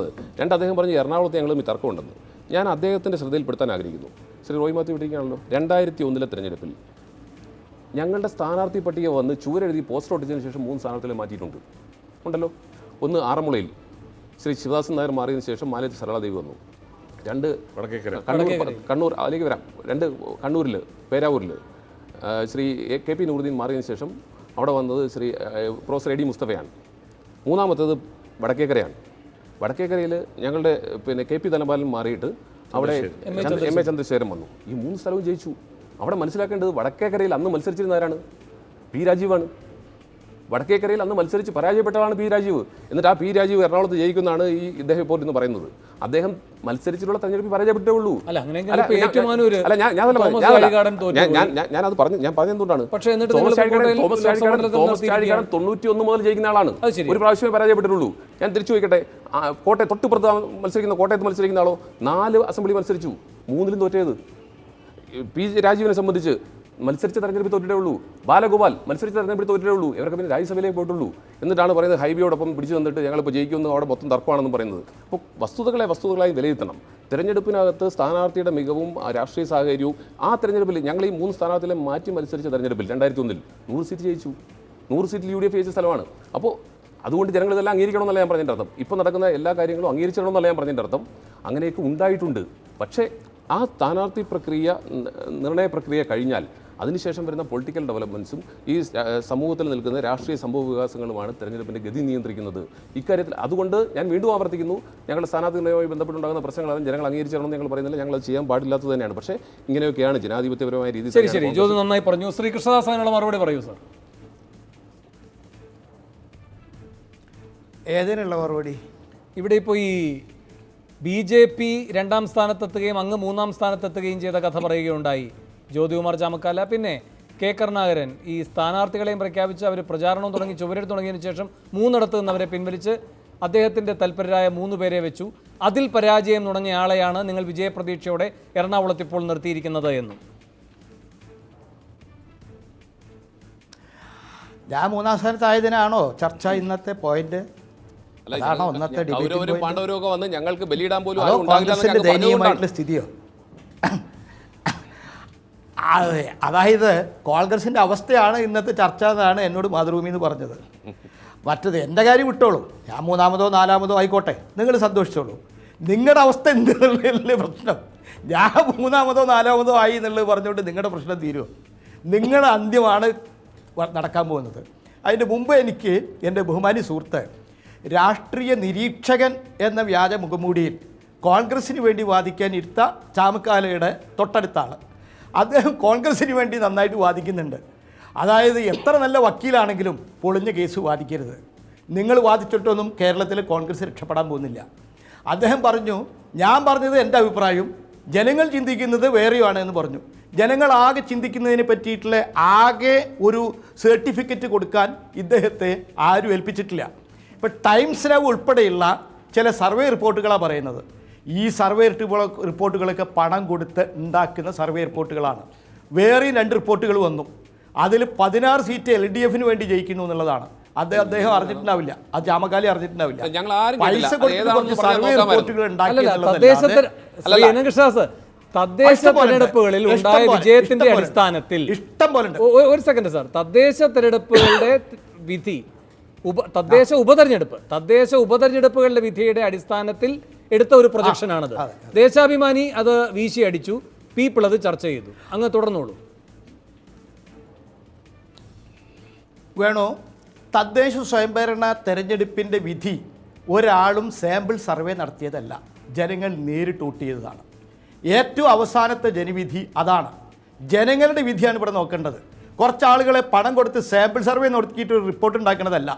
രണ്ട്, അദ്ദേഹം പറഞ്ഞ് എറണാകുളത്ത് ഞങ്ങളും ഈ തർക്കമുണ്ടെന്ന്. ഞാൻ അദ്ദേഹത്തിൻ്റെ ശ്രദ്ധയിൽപ്പെടുത്താൻ ആഗ്രഹിക്കുന്നു. ശ്രീ റോയ് മാത്യു വിട്ടിരിക്കുകയാണല്ലോ, 2001 തെരഞ്ഞെടുപ്പിൽ ഞങ്ങളുടെ സ്ഥാനാർത്ഥി പട്ടിക വന്ന് ചുവരെഴുതി പോസ്റ്റർ ഒട്ടിച്ചതിന് ശേഷം 3 സ്ഥാനാർത്ഥികളെ മാറ്റിയിട്ടുണ്ട് ഉണ്ടല്ലോ. ഒന്ന് ആറന്മുളയിൽ ശ്രീ ശിവദാസൻ നായർ മാറിയതിന് ശേഷം മാലയത്ത് സരളാദേവി വന്നു. 2 കണ്ണൂർ അതിലേക്ക് വരാം. 2 കണ്ണൂരിൽ പേരാവൂരിൽ ശ്രീ കെ പി നൂറുദ്ദീൻ മാറിയതിന് ശേഷം അവിടെ വന്നത് ശ്രീ പ്രൊഫസർ എ ഡി മുസ്തഫയാണ്. 3ാമത്തേത് വടക്കേക്കരയാണ്. വടക്കേക്കരയിൽ ഞങ്ങളുടെ കെ പി ധനപാലൻ മാറിയിട്ട് അവിടെ എം എ ചന്ദ്രശേഖരൻ വന്നു. ഈ 3 സ്ഥലവും ജയിച്ചു. അവിടെ മനസ്സിലാക്കേണ്ടത് വടക്കേക്കരയിൽ അന്ന് മത്സരിച്ചിരുന്ന ആരാണ്? പി രാജീവാണ്. വടക്കേക്കരയിൽ അന്ന് മത്സരിച്ച് പരാജയപ്പെട്ടതാണ് പി രാജീവ്. എന്നിട്ട് ആ പി രാജീവ് എറണാകുളത്ത് ജയിക്കുന്നതാണ് ഈ ഇദ്ദേഹം ഇപ്പോൾ ഇന്ന് പറയുന്നത്. അദ്ദേഹം മത്സരിച്ചിട്ടുള്ള തെരഞ്ഞെടുപ്പിൽ പരാജയപ്പെട്ടേ ഉള്ളൂ. ഞാനത് പറഞ്ഞു. ഞാൻ പറഞ്ഞെന്തുകൊണ്ടാണ്? തോമസ് ചാഴികാടൻ 91 മുതൽ ജയിക്കുന്ന ആളാണ്. ഒരു പ്രാവശ്യമേ പരാജയപ്പെട്ടിട്ടുള്ളൂ. ഞാൻ തിരിച്ചു ചോദിക്കട്ടെ, കോട്ടയം തൊട്ടുപുറത്ത് കോട്ടയത്ത് മത്സരിക്കുന്ന ആളോ 4 അസംബ്ലി മത്സരിച്ചു, 3ലും തോറ്റത്. പി രാജീവിനെ സംബന്ധിച്ച് മത്സരിച്ച തെരഞ്ഞെടുപ്പിൽ തോറ്റിട്ടേ ഉള്ളൂ. ബാലഗോപാൽ മത്സരിച്ച തെരഞ്ഞെടുപ്പിൽ തോറ്റിട്ടേ ഉള്ളൂ. ഇവരൊക്കെ പിന്നെ രാജ്യസഭയിലേക്ക് പോയിട്ടുള്ളൂ. എന്നിട്ടാണ് പറയുന്നത് ഹൈബിയോടൊപ്പം പിടിച്ചു തന്നിട്ട് ഞങ്ങളിപ്പോൾ ജയിക്കുമെന്ന് അവിടെ മൊത്തം തർക്കമാണെന്ന് പറയുന്നത്. അപ്പോൾ വസ്തുതകളായി വിലയിരുത്തണം. തെരഞ്ഞെടുപ്പിനകത്ത് സ്ഥാനാർത്ഥിയുടെ മികവും രാഷ്ട്രീയ സാഹചര്യവും ആ തെരഞ്ഞെടുപ്പിൽ ഞങ്ങൾ ഈ 3 സ്ഥാനാർത്ഥികളെ മാറ്റി മത്സരിച്ച തെരഞ്ഞെടുപ്പിൽ 2001 100 സീറ്റ് ജയിച്ചു. 100 സീറ്റിൽ UDF ജയിച്ച സ്ഥലമാണ്. അപ്പോൾ അതുകൊണ്ട് ജനങ്ങൾ ഇതെല്ലാം അംഗീകരിക്കണമെന്നല്ല ഞാൻ പറഞ്ഞതിൻ്റെ അർത്ഥം. ഇപ്പോൾ നടക്കുന്ന എല്ലാ കാര്യങ്ങളും അംഗീകരിച്ചിടണമെന്നല്ല ഞാൻ പറഞ്ഞതിൻ്റെ അർത്ഥം. അങ്ങനെയൊക്കെ ഉണ്ടായിട്ടുണ്ട്. പക്ഷേ ആ സ്ഥാനാർത്ഥി പ്രക്രിയ, നിർണയ പ്രക്രിയ കഴിഞ്ഞാൽ അതിനുശേഷം വരുന്ന പൊളിറ്റിക്കൽ ഡെവലപ്മെൻറ്റ്സും ഈ സമൂഹത്തിൽ നിൽക്കുന്ന രാഷ്ട്രീയ സംഭവ വികാസങ്ങളുമാണ് തെരഞ്ഞെടുപ്പിൻ്റെ ഗതി നിയന്ത്രിക്കുന്നത്. ഇക്കാര്യത്തിൽ അതുകൊണ്ട് ഞാൻ വീണ്ടും ആവർത്തിക്കുന്നു, ഞങ്ങളുടെ സ്ഥാനാർത്ഥികളുമായി ബന്ധപ്പെട്ടുണ്ടാകുന്ന പ്രശ്നങ്ങളാണ് ജനങ്ങൾ അംഗീകരിച്ചിടണമെന്ന് ഞങ്ങൾ പറയുന്നില്ല. ഞങ്ങൾ അത് ചെയ്യാൻ പാടില്ലാത്തത് തന്നെയാണ്. പക്ഷേ ഇങ്ങനെയൊക്കെയാണ് ജനാധിപത്യപരമായ രീതി. ശരി, ജ്യോതി നന്നായി പറഞ്ഞു. ശ്രീ കൃഷ്ണദാസ് അതിനുള്ള മറുപടി പറയൂ സർ. ഏതിനുള്ള മറുപടി? ഇവിടെ ഇപ്പോൾ ഈ BJP 2ാം സ്ഥാനത്തെത്തുകയും അങ്ങ് 3ാം സ്ഥാനത്തെത്തുകയും ചെയ്ത കഥ പറയുകയുണ്ടായി ജ്യോതികുമാർ ചാമക്കാല. പിന്നെ കെ കരുണാകരൻ ഈ സ്ഥാനാർത്ഥികളെയും പ്രഖ്യാപിച്ച് അവർ പ്രചാരണവും തുടങ്ങി, ചുവരെടുത്ത് തുടങ്ങിയതിനു ശേഷം 3 നിന്ന് അവരെ പിൻവലിച്ച് അദ്ദേഹത്തിൻ്റെ തൽപരരായ 3 പേരെ വെച്ചു. അതിൽ പരാജയം തുടങ്ങിയ ആളെയാണ് നിങ്ങൾ വിജയപ്രതീക്ഷയോടെ എറണാകുളത്ത് ഇപ്പോൾ നിർത്തിയിരിക്കുന്നത് എന്നും. ഞാൻ 3ാം സ്ഥാനത്തായതിനാണോ ചർച്ച ഇന്നത്തെ പോയിന്റ്? ഞങ്ങൾക്ക് ബലിയിടാൻ പോലും കോൺഗ്രസിന്റെ ദയനീയമായിട്ടുള്ള സ്ഥിതിയോ? അതായത് കോൺഗ്രസിൻ്റെ അവസ്ഥയാണ് ഇന്നത്തെ ചർച്ച എന്നാണ് എന്നോട് മാതൃഭൂമി എന്ന് പറഞ്ഞത്. മറ്റത് എൻ്റെ കാര്യം വിട്ടോളൂ, ഞാൻ 3ാമതോ 4ാമതോ ആയിക്കോട്ടെ, നിങ്ങൾ സന്തോഷിച്ചോളൂ. നിങ്ങളുടെ അവസ്ഥ എന്തെന്നുള്ള പ്രശ്നം, ഞാൻ 3ാമതോ 4ാമതോ ആയി എന്നുള്ളത് പറഞ്ഞുകൊണ്ട് നിങ്ങളുടെ പ്രശ്നം തീരുമോ? നിങ്ങളുടെ അന്ത്യമാണ് നടക്കാൻ പോകുന്നത്. അതിൻ്റെ മുമ്പ് എനിക്ക് എൻ്റെ ബഹുമാനി സുഹൃത്ത് രാഷ്ട്രീയ നിരീക്ഷകൻ എന്ന വ്യാജ മുഖംമൂടിയിൽ കോൺഗ്രസിന് വേണ്ടി വാദിക്കാൻ ഇരുത്ത ചാമക്കാലയുടെ തൊട്ടടുത്താണ്. അദ്ദേഹം കോൺഗ്രസിന് വേണ്ടി നന്നായിട്ട് വാദിക്കുന്നുണ്ട്. അതായത് എത്ര നല്ല വക്കീലാണെങ്കിലും പൊളിഞ്ഞ കേസ് വാദിക്കരുത്. നിങ്ങൾ വാദിച്ചിട്ടൊന്നും കേരളത്തിൽ കോൺഗ്രസ് രക്ഷപ്പെടാൻ പോകുന്നില്ല. അദ്ദേഹം പറഞ്ഞു, ഞാൻ പറഞ്ഞത് എൻ്റെ അഭിപ്രായം, ജനങ്ങൾ ചിന്തിക്കുന്നത് വേറെയാണ് എന്ന് പറഞ്ഞു. ജനങ്ങൾ ആകെ ചിന്തിക്കുന്നതിനെ പറ്റിയിട്ടുള്ള ആകെ ഒരു സർട്ടിഫിക്കറ്റ് കൊടുക്കാൻ ഇദ്ദേഹത്തെ ആരും ഏൽപ്പിച്ചിട്ടില്ല. ഇപ്പോൾ ടൈംസ് നൗ ഉൾപ്പെടെയുള്ള ചില സർവേ റിപ്പോർട്ടുകളാണ് പറയുന്നത്. ഈ സർവേ റിപ്പോർട്ടുകളൊക്കെ പണം കൊടുത്ത് ഉണ്ടാക്കുന്ന സർവേ റിപ്പോർട്ടുകളാണ്. വേറെയും 2 റിപ്പോർട്ടുകൾ വന്നു. അതിൽ 16 സീറ്റ് LDFന് വേണ്ടി ജയിക്കുന്നു എന്നുള്ളതാണ്. അദ്ദേഹം അറിഞ്ഞിട്ടുണ്ടാവില്ല, അത് ചാമക്കാലി അറിഞ്ഞിട്ടുണ്ടാവില്ല. പൈസ കൊടുത്ത് സർവേ റിപ്പോർട്ടുകൾ ഉണ്ടാക്കി. തദ്ദേശ തെരഞ്ഞെടുപ്പുകളിൽ ഉണ്ടായ വിജയത്തിന്റെ അടിസ്ഥാനത്തിൽ ഇഷ്ടം പോലെ. ഒരു സെക്കൻഡ് സാർ, തദ്ദേശ തെരഞ്ഞെടുപ്പുകളുടെ വിധി, തദ്ദേശ ഉപതെരഞ്ഞെടുപ്പുകളുടെ വിധിയുടെ അടിസ്ഥാനത്തിൽ എടുത്ത ഒരു പ്രൊജക്ഷനാണത്. ദേശാഭിമാനി അത് വീശി അടിച്ചു, പീപ്പിൾ അത് ചർച്ച ചെയ്തു. അങ്ങ് തുടർന്നോളൂ. വേണോ, തദ്ദേശ സ്വയംഭരണ തെരഞ്ഞെടുപ്പിൻ്റെ വിധി ഒരാളും സാമ്പിൾ സർവേ നടത്തിയതല്ല, ജനങ്ങൾ നേരിട്ട് വോട്ട് ചെയ്തതാണ്. ഏറ്റവും അവസാനത്തെ ജനവിധി അതാണ്. ജനങ്ങളുടെ വിധിയാണ് ഇവിടെ നോക്കേണ്ടത്. കുറച്ച് ആളുകളെ പണം കൊടുത്ത് സാമ്പിൾ സർവേ നടത്തിയിട്ട് ഒരു റിപ്പോർട്ട് ഉണ്ടാക്കുന്നതല്ല.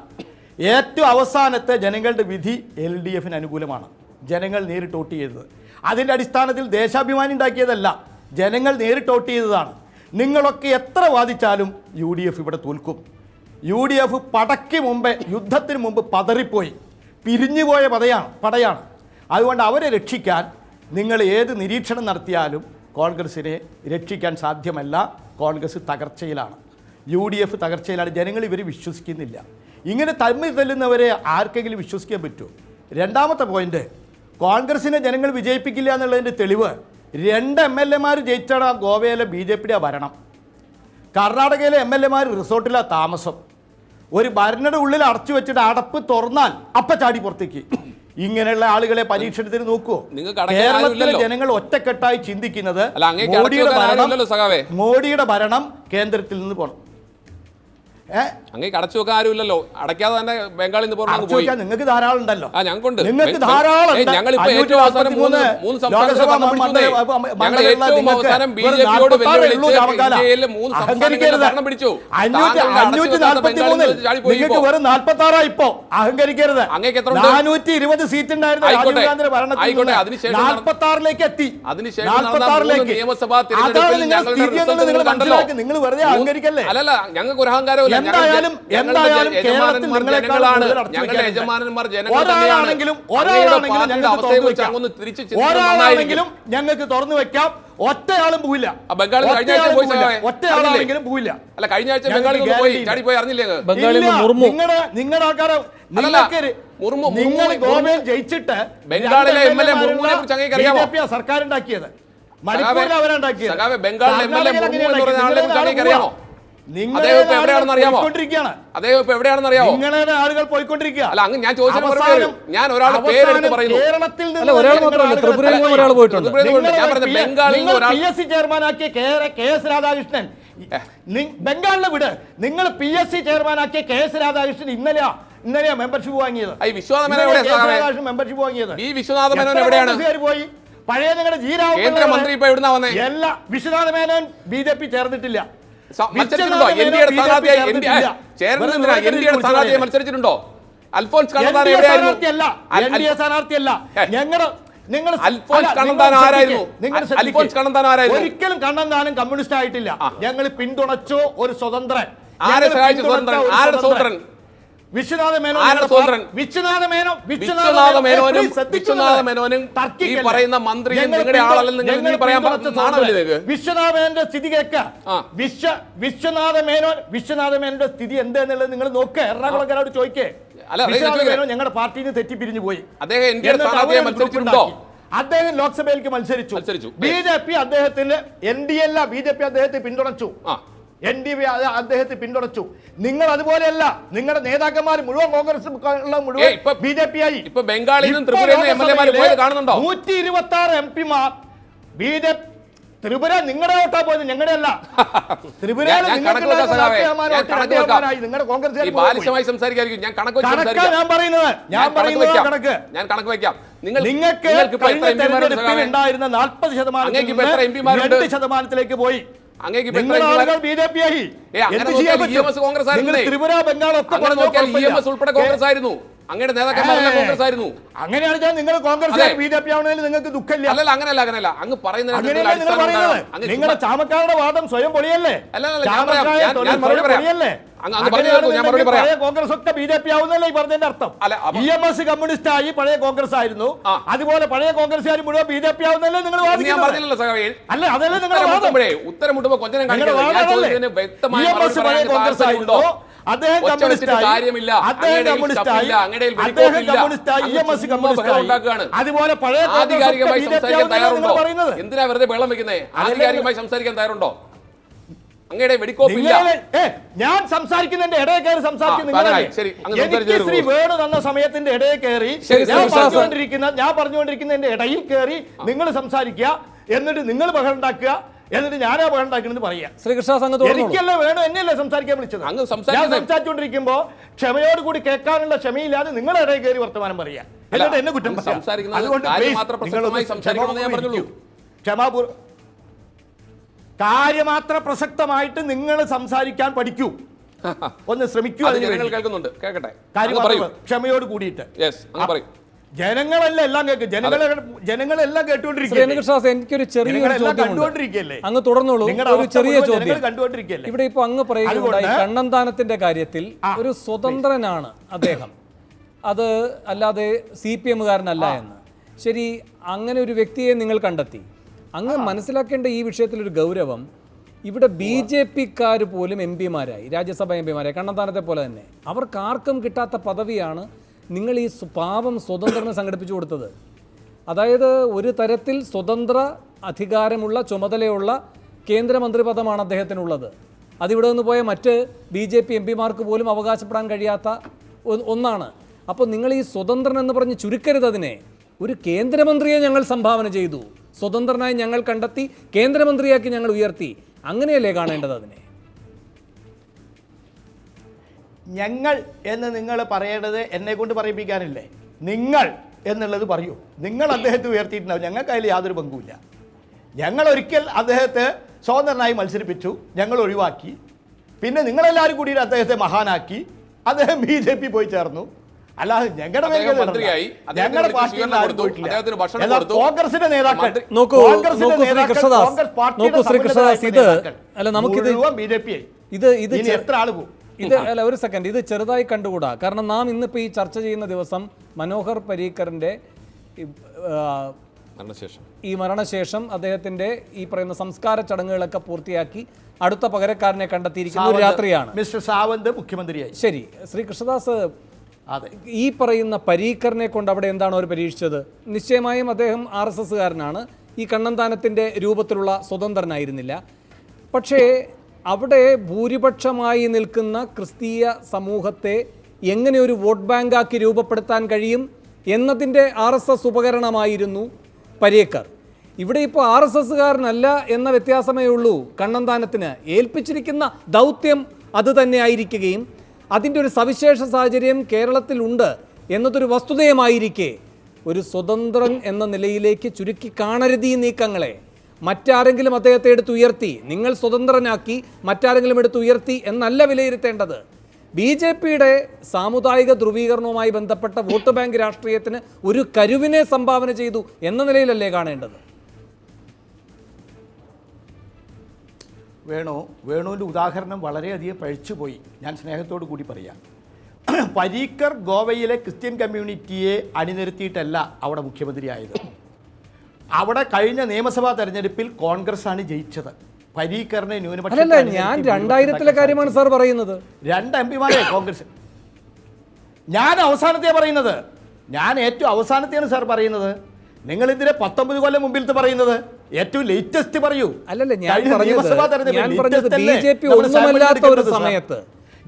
ഏറ്റവും അവസാനത്തെ ജനങ്ങളുടെ വിധി LDF അനുകൂലമാണ്. ജനങ്ങൾ നേരിട്ട് വോട്ട് ചെയ്തത്. അതിൻ്റെ അടിസ്ഥാനത്തിൽ ദേശാഭിമാനി ഉണ്ടാക്കിയതല്ല, ജനങ്ങൾ നേരിട്ട് വോട്ട് ചെയ്തതാണ്. നിങ്ങളൊക്കെ എത്ര വാദിച്ചാലും UDF ഇവിടെ തോൽക്കും. UDF പടയ്ക്ക് മുമ്പേ, യുദ്ധത്തിന് മുമ്പ് പതറിപ്പോയി, പിരിഞ്ഞുപോയ പടയാണ്. അതുകൊണ്ട് അവരെ രക്ഷിക്കാൻ നിങ്ങൾ ഏത് നിരീക്ഷണം നടത്തിയാലും കോൺഗ്രസിനെ രക്ഷിക്കാൻ സാധ്യമല്ല. കോൺഗ്രസ് തകർച്ചയിലാണ്, UDF തകർച്ചയിലാണ്. ജനങ്ങൾ ഇവർ വിശ്വസിക്കുന്നില്ല. ഇങ്ങനെ തമ്മിൽ തല്ലുന്നവരെ ആർക്കെങ്കിലും വിശ്വസിക്കാൻ പറ്റുമോ? രണ്ടാമത്തെ പോയിന്റ്, കോൺഗ്രസിനെ ജനങ്ങൾ വിജയിപ്പിക്കില്ല എന്നുള്ളതിൻ്റെ തെളിവ് 2 MLA ജയിച്ചാണ് ഗോവയിലെ BJPയുടെ ഭരണം. കർണാടകയിലെ MLA റിസോർട്ടിലാണ് താമസം. ഒരു ഭരണയുടെ ഉള്ളിൽ അടച്ചു വെച്ചിട്ട് അടപ്പ് തുറന്നാൽ അപ്പം ചാടി പുറത്തേക്ക്. ഇങ്ങനെയുള്ള ആളുകളെ പരീക്ഷണത്തിന് നോക്കുവോ? കേരളത്തിലെ ജനങ്ങൾ ഒറ്റക്കെട്ടായി ചിന്തിക്കുന്നത് മോഡിയുടെ ഭരണം കേന്ദ്രത്തിൽ നിന്ന് പോകണം. അങ്ങനെ അടച്ചു വെക്കാൻ ആരുമില്ലല്ലോ, അടയ്ക്കാതെ തന്നെ ബംഗാളിൽ നിന്ന് പോയി. നിങ്ങൾക്ക് ധാരാളം ഉണ്ടല്ലോ, നിങ്ങൾക്ക് ധാരാളം. നിങ്ങൾക്ക് വെറും 46 ഇപ്പോ. അഹങ്കരിക്കരുത്. 420 സീറ്റ് ഉണ്ടായിരുന്നു രാജീവ് ഗാന്ധിയുടെ ഭരണത്തിൽ, 46ലേക്ക് എത്തി. 46ലേക്ക്. അതാണ് നിങ്ങൾ സ്ഥിതി എന്നുള്ളത് നിങ്ങൾ മനസ്സിലാക്കി. നിങ്ങൾ വെറുതെ അഹങ്കരിക്കല്ലേ? അല്ലല്ല, ഞങ്ങൾക്ക് ഒരു അഹങ്കാരമില്ല. എന്തായാലും കേരളത്തിൽ ഒരാളാണെങ്കിലും ഞങ്ങൾക്ക് തുറന്നു വെക്കാം. ഒറ്റയാളും പോയില്ല. ഒറ്റയാളാണെങ്കിലും പോയില്ല. അല്ല, കഴിഞ്ഞ ആഴ്ച ബംഗാളിൽ പോയി അറിഞ്ഞില്ലേ? നിങ്ങളുടെ ആൾക്കാരെ നിങ്ങൾ ഗോവയിൽ ജയിച്ചിട്ട് ബംഗാളിലെ MLA മുർമുവിനെ കുറിച്ച് അങ്ങേക്ക് അറിയാമോ? സർക്കാരുണ്ടാക്കിയത് മണിപ്പൂരിൽ അവരുണ്ടാക്കിയത്. ബംഗാളിലെ MLA മുർമു എന്ന് പറയുന്ന ആളെ കുറിച്ച് അങ്ങേക്ക് അറിയാമോ? നിങ്ങളുടെ ആളുകൾ പോയിക്കൊണ്ടിരിക്കുക. അല്ല, അങ്ങ് ഞാൻ ചോദിച്ചത് ഞാൻ ഒരാളുടെ പേരെടുത്ത് പറയുന്നു. കേരളത്തിൽ PSC ചെയർമാനാക്കിയ KS രാധാകൃഷ്ണൻ, ബംഗാളിലെ വിട്, നിങ്ങൾ PSC ചെയർമാനാക്കിയ KS രാധാകൃഷ്ണൻ ഇന്നലെയാ മെമ്പർഷിപ്പ് വാങ്ങിയത്. മെമ്പർഷിപ്പ് വാങ്ങിയത് പോയി. പഴയ നിങ്ങളുടെ കേന്ദ്രമന്ത്രി ഇപ്പൊ എവിടുന്നാ വന്നേ? എല്ലാ വിശ്വനാഥ മേനോൻ BJP ചേർന്നിട്ടില്ല. മത്സരിച്ചിട്ടുണ്ടോ? അൽഫോൺസ് കണ്ണന്താനം എവിടെയായിരുന്നു? ഒരിക്കലും കണ്ണന്താനം കമ്മ്യൂണിസ്റ്റ് ആയിട്ടില്ല. ഞങ്ങൾ പിന്തുണച്ചോ ഒരു സ്വതന്ത്രൻ. ആരെ സഹായിച്ചു സ്വതന്ത്രൻ? ആരുടെ സ്വതന്ത്രൻ? വിശ്വനാഥ മേനോനും ഈ പറയുന്ന മന്ത്രിയും നിങ്ങളുടെ ആളല്ലെന്ന് നിങ്ങൾ പറയാൻ നാണമില്ലേ? വിശ്വനാഥ മേനോന്റെ സ്ഥിതി കേൾക്ക. വിശ്വനാഥ മേനോന്റെ സ്ഥിതി എന്താന്നുള്ളത് നിങ്ങൾ നോക്ക്. എറണാകുളക്കാരോട് ചോദിക്കേ. ഞങ്ങളുടെ പാർട്ടിയിൽ നിന്ന് തെറ്റിപ്പിരിഞ്ഞു പോയി. അദ്ദേഹം ലോക്സഭയിലേക്ക് മത്സരിച്ചു. BJP അദ്ദേഹത്തിന് NDA അല്ല, BJP അദ്ദേഹത്തെ പിന്തുണച്ചു. NDP അദ്ദേഹത്തെ പിന്തുണച്ചു. നിങ്ങൾ അതുപോലെയല്ല. നിങ്ങളുടെ നേതാക്കന്മാർ മുഴുവൻ കോൺഗ്രസ് മുഴുവൻ BJP ആയി. 126 MPമാർ BJP. ത്രിപുര നിങ്ങളുടെ വോട്ടാ പോയത്, ഞങ്ങളുടെ അല്ല. ത്രിപുരയിൽ നിങ്ങളുടെ കോൺഗ്രസ് കണക്ക് വയ്ക്കാം. നിങ്ങൾക്ക് ഉണ്ടായിരുന്ന 40% പോയി. BJP ആയി. ത്രിപുര ബംഗാൾ ഒക്കെ കോൺഗ്രസ് ആയിരുന്നു. അങ്ങയുടെ നേതാക്കന്മാരെല്ലാം കോൺഗ്രസ് ആയിരുന്നു. അങ്ങനെയാണ് നിങ്ങൾ കോൺഗ്രസ് BJP ആവണേലും നിങ്ങൾക്ക് ദുഃഖമില്ല. അല്ലല്ല, അങ്ങനെയല്ല. അങ്ങ് പറയുന്നത് നിങ്ങളുടെ ചാമക്കാരുടെ വാദം സ്വയം പൊളിയല്ലേ? കോൺഗ്രസ് ഒക്കെ BJP ആവുന്നല്ലേ ഈ പറഞ്ഞതിന്റെ അർത്ഥം? EMS കമ്മ്യൂണിസ്റ്റ് ആയി പഴയ കോൺഗ്രസ് ആയിരുന്നു. അതുപോലെ പഴയ കോൺഗ്രസ്സുകാർ മുഴുവൻ BJP ആവുന്നല്ലേ നിങ്ങൾ വാദിക്കുന്നത്? അല്ല, അതല്ലേ നിങ്ങളുടെ വാദം. ഉത്തരം മുട്ടുമ്പോ കൊഞ്ചം EMS പഴയ കോൺഗ്രസ് ആയിരുന്നു. അദ്ദേഹം കമ്മ്യൂണിസ്റ്റായി. EMS കമ്മ്യൂണിസ്റ്റായി. അതുപോലെ പഴയ എന്തിനാ വെറുതെ വെള്ളം വെക്കുന്നേ? ആധികാരികമായി സംസാരിക്കാൻ തയ്യാറുണ്ടോ? അങ്ങയുടെ വെടിക്കോപ്പില്ല. ഞാൻ സംസാരിക്കുന്നതിന്റെ ഇടയിൽ കയറി സംസാരിക്കും പതിനായി. ശരി, അങ്ങ് എനിക്ക് സംസാരിച്ചോളൂ. ശ്രീ വേണു തന്ന സമയത്തിന്റെ ഇടയിൽ കയറി ശരി, ഞാൻ ശ്രീ പറഞ്ഞുകൊണ്ടിരിക്കുന്നതിന്റെ ഇടയിൽ കയറി നിങ്ങൾ സംസാരിക്കുക, എന്നിട്ട് നിങ്ങൾ ബഹളം ഉണ്ടാക്കുക, എന്നിട്ട് ഞാനാ ബഹളം ഉണ്ടാക്കണമെന്ന് പറയാ. ശ്രീകൃഷ്ണ സംഘ തുടർന്നോളൂ. എനിക്കല്ലേ വേണു എന്നെയല്ലേ സംസാരിക്കാൻ വിളിച്ചത്. അങ്ങ് ഞാൻ സംസാരിച്ചുകൊണ്ടിരിക്കുമ്പോ ക്ഷമയോടുകൂടി കേൾക്കാനുള്ള ക്ഷമയില്ലാതെ നിങ്ങളുടെ ഇടയിൽ കയറി വർത്തമാനം പറയാ, എന്നിട്ട് എന്നെ കുറ്റം പറയാ. സംസാരിക്കുന്നത് അതുകൊണ്ട് കാര്യം please, മാത്രം നിങ്ങളൊന്ന് പ്രസക്തമായി സംസാരിക്കണമെന്ന് ഞാൻ പറഞ്ഞുള്ളൂ. ക്ഷമാപൂർവ്വം കാര്യമാത്ര പ്രസക്തമായിട്ട് നിങ്ങൾ സംസാരിക്കാൻ പഠിക്കൂ, ഒന്ന് ശ്രമിക്കൂ. അത് ജനങ്ങൾ കേൾക്കുന്നുണ്ട്, കേൾക്കട്ടെ. ക്ഷമയോട് കൂടിയിട്ട് അങ്ങ് പറയൂ. ജനങ്ങളല്ല എല്ലാം കേൾക്കും, ജനങ്ങളെല്ലാം കേട്ടുകൊണ്ടിരിക്കുകയല്ലേ. എനിക്കൊരു ചെറിയ കണ്ടുകൊണ്ടിരിക്കുകയല്ലേ. അങ്ങ് തുടർന്നോളൂ. ഒരു ചെറിയ ചോദ്യം. കണ്ടുകൊണ്ടിരിക്കുകയല്ലേ. ഇവിടെ ഇപ്പൊ അങ്ങ് പറയുകയുണ്ടായി കണ്ണന്താനത്തിന്റെ കാര്യത്തിൽ ഒരു സ്വതന്ത്രനാണ് അദ്ദേഹം, അത് അല്ലാതെ CPM-കാരനല്ല എന്ന്. ശരി, അങ്ങനെ ഒരു വ്യക്തിയെ നിങ്ങൾ കണ്ടെത്തി. അങ്ങ് മനസ്സിലാക്കേണ്ട ഈ വിഷയത്തിലൊരു ഗൗരവം, ഇവിടെ BJP-ക്കാർ പോലും MP-മാരായി, രാജ്യസഭ MP-മാരായി, കണ്ണന്താനത്തെ പോലെ തന്നെ. അവർക്ക് ആർക്കും കിട്ടാത്ത പദവിയാണ് നിങ്ങൾ ഈ പാവം സ്വതന്ത്രനെ സംഘടിപ്പിച്ചു കൊടുത്തത്. അതായത് ഒരു തരത്തിൽ സ്വതന്ത്ര അധികാരമുള്ള ചുമതലയുള്ള കേന്ദ്രമന്ത്രി പദമാണ് അദ്ദേഹത്തിനുള്ളത്. അതിവിടെ നിന്ന് പോയ മറ്റ് BJP MP-മാർക്ക് പോലും അവകാശപ്പെടാൻ കഴിയാത്ത ഒന്നാണ്. അപ്പോൾ നിങ്ങൾ ഈ സ്വതന്ത്രൻ എന്ന് പറഞ്ഞ് ചുരുക്കരുത് അതിനെ. ഒരു കേന്ദ്രമന്ത്രിയെ ഞങ്ങൾ സംഭാവന ചെയ്തു, സ്വതന്ത്രനായി ഞങ്ങൾ കണ്ടെത്തി, കേന്ദ്രമന്ത്രിയാക്കി ഞങ്ങൾ ഉയർത്തി, അങ്ങനെയല്ലേ കാണേണ്ടത് അതിനെ? ഞങ്ങൾ എന്ന് നിങ്ങൾ പറയേണ്ടത് എന്നെ കൊണ്ട് പറയിപ്പിക്കാനില്ലേ. നിങ്ങൾ എന്നുള്ളത് പറയൂ. നിങ്ങൾ അദ്ദേഹത്തെ ഉയർത്തിയിട്ടുണ്ടാവും, ഞങ്ങൾക്ക് അതിൽ യാതൊരു പങ്കുമില്ല. ഞങ്ങൾ ഒരിക്കൽ അദ്ദേഹത്തെ സ്വതന്ത്രനായി മത്സരിപ്പിച്ചു, ഞങ്ങൾ ഒഴിവാക്കി. പിന്നെ നിങ്ങളെല്ലാവരും കൂടി അദ്ദേഹത്തെ മഹാനാക്കി, അദ്ദേഹം BJP പോയി ചേർന്നു. അല്ലാതെ ഞങ്ങളുടെ കോൺഗ്രസിന്റെ നേതാക്കൾ BJP എത്ര ആള് പോകും? ഇത് അല്ല, ഒരു സെക്കൻഡ്, ഇത് ചെറുതായി കണ്ടുകൂടാ. കാരണം നാം ഇന്നിപ്പോൾ ഈ ചർച്ച ചെയ്യുന്ന ദിവസം മനോഹർ പരീക്കറിൻ്റെ ഈ മരണശേഷം അദ്ദേഹത്തിൻ്റെ ഈ പറയുന്ന സംസ്കാര ചടങ്ങുകളൊക്കെ പൂർത്തിയാക്കി അടുത്ത പകരക്കാരനെ കണ്ടെത്തിയിരിക്കുന്ന ഒരു രാത്രിയാണ്. മിസ്റ്റർ സാവന്ത് മുഖ്യമന്ത്രിയായി. ശരി, ശ്രീ കൃഷ്ണദാസ്, ഈ പറയുന്ന പരീക്കറിനെ കൊണ്ട് അവിടെ എന്താണ് അവർ പരീക്ഷിച്ചത്? നിശ്ചയമായും അദ്ദേഹം RSS-കാരനാണ്, ഈ കണ്ണന്താനത്തിൻ്റെ രൂപത്തിലുള്ള സ്വതന്ത്രനായിരുന്നില്ല. പക്ഷേ അവിടെ ഭൂരിപക്ഷമായി നിൽക്കുന്ന ക്രിസ്തീയ സമൂഹത്തെ എങ്ങനെ ഒരു വോട്ട് ബാങ്കാക്കി രൂപപ്പെടുത്താൻ കഴിയും എന്നതിൻ്റെ RSS ഉപകരണമായിരുന്നു പരീക്കർ. ഇവിടെ ഇപ്പോൾ RSS-കാരനല്ല എന്ന വ്യത്യാസമേ ഉള്ളൂ. കണ്ണന്താനത്തിന് ഏൽപ്പിച്ചിരിക്കുന്ന ദൗത്യം അത് തന്നെ ആയിരിക്കുകയും അതിൻ്റെ ഒരു സവിശേഷ സാഹചര്യം കേരളത്തിലുണ്ട് എന്നതൊരു വസ്തുതയുമായിരിക്കെ ഒരു സ്വതന്ത്രൻ എന്ന നിലയിലേക്ക് ചുരുക്കി കാണരുത് ഈ നീക്കങ്ങളെ. മറ്റാരെങ്കിലും അദ്ദേഹത്തെ എടുത്തുയർത്തി, നിങ്ങൾ സ്വതന്ത്രനാക്കി മറ്റാരെങ്കിലും എടുത്തുയർത്തി എന്നല്ല വിലയിരുത്തേണ്ടത്. BJP-യുടെ സാമുദായിക ധ്രുവീകരണവുമായി ബന്ധപ്പെട്ട വോട്ട് ബാങ്ക് രാഷ്ട്രീയത്തിന് ഒരു കരുവിനെ സംഭാവന ചെയ്തു എന്ന നിലയിലല്ലേ കാണേണ്ടത്? വേണുവിൻ്റെ ഉദാഹരണം വളരെയധികം പഴിച്ചുപോയി. ഞാൻ സ്നേഹത്തോടു കൂടി പറയാം. പരീക്കർ ഗോവയിലെ ക്രിസ്ത്യൻ കമ്മ്യൂണിറ്റിയെ അണിനിരത്തിയിട്ടല്ല അവിടെ മുഖ്യമന്ത്രിയായത്. അവിടെ കഴിഞ്ഞ നിയമസഭാ തെരഞ്ഞെടുപ്പിൽ കോൺഗ്രസ് ആണ് ജയിച്ചത്. പരീക്കറിനെ ന്യൂനപക്ഷം. ഞാൻ 2000-ലെ കാര്യമാണ് സാർ പറയുന്നത്. 2 MP-മാരെ കോൺഗ്രസ്. ഞാൻ അവസാനത്തെയാണ് പറയുന്നത്. ഞാൻ ഏറ്റവും അവസാനത്തെയാണ് സാർ പറയുന്നത്. നിങ്ങൾ ഇതിനെ 19 കൊല്ലം മുമ്പിലത്തെ പറയുന്നത്. ഏറ്റവും ലേറ്റസ്റ്റ് പറയൂ. അല്ലല്ല, ഞാൻ പറഞ്ഞത് BJP ഒന്നുമല്ലാത്ത ഒരു സമയത്ത്,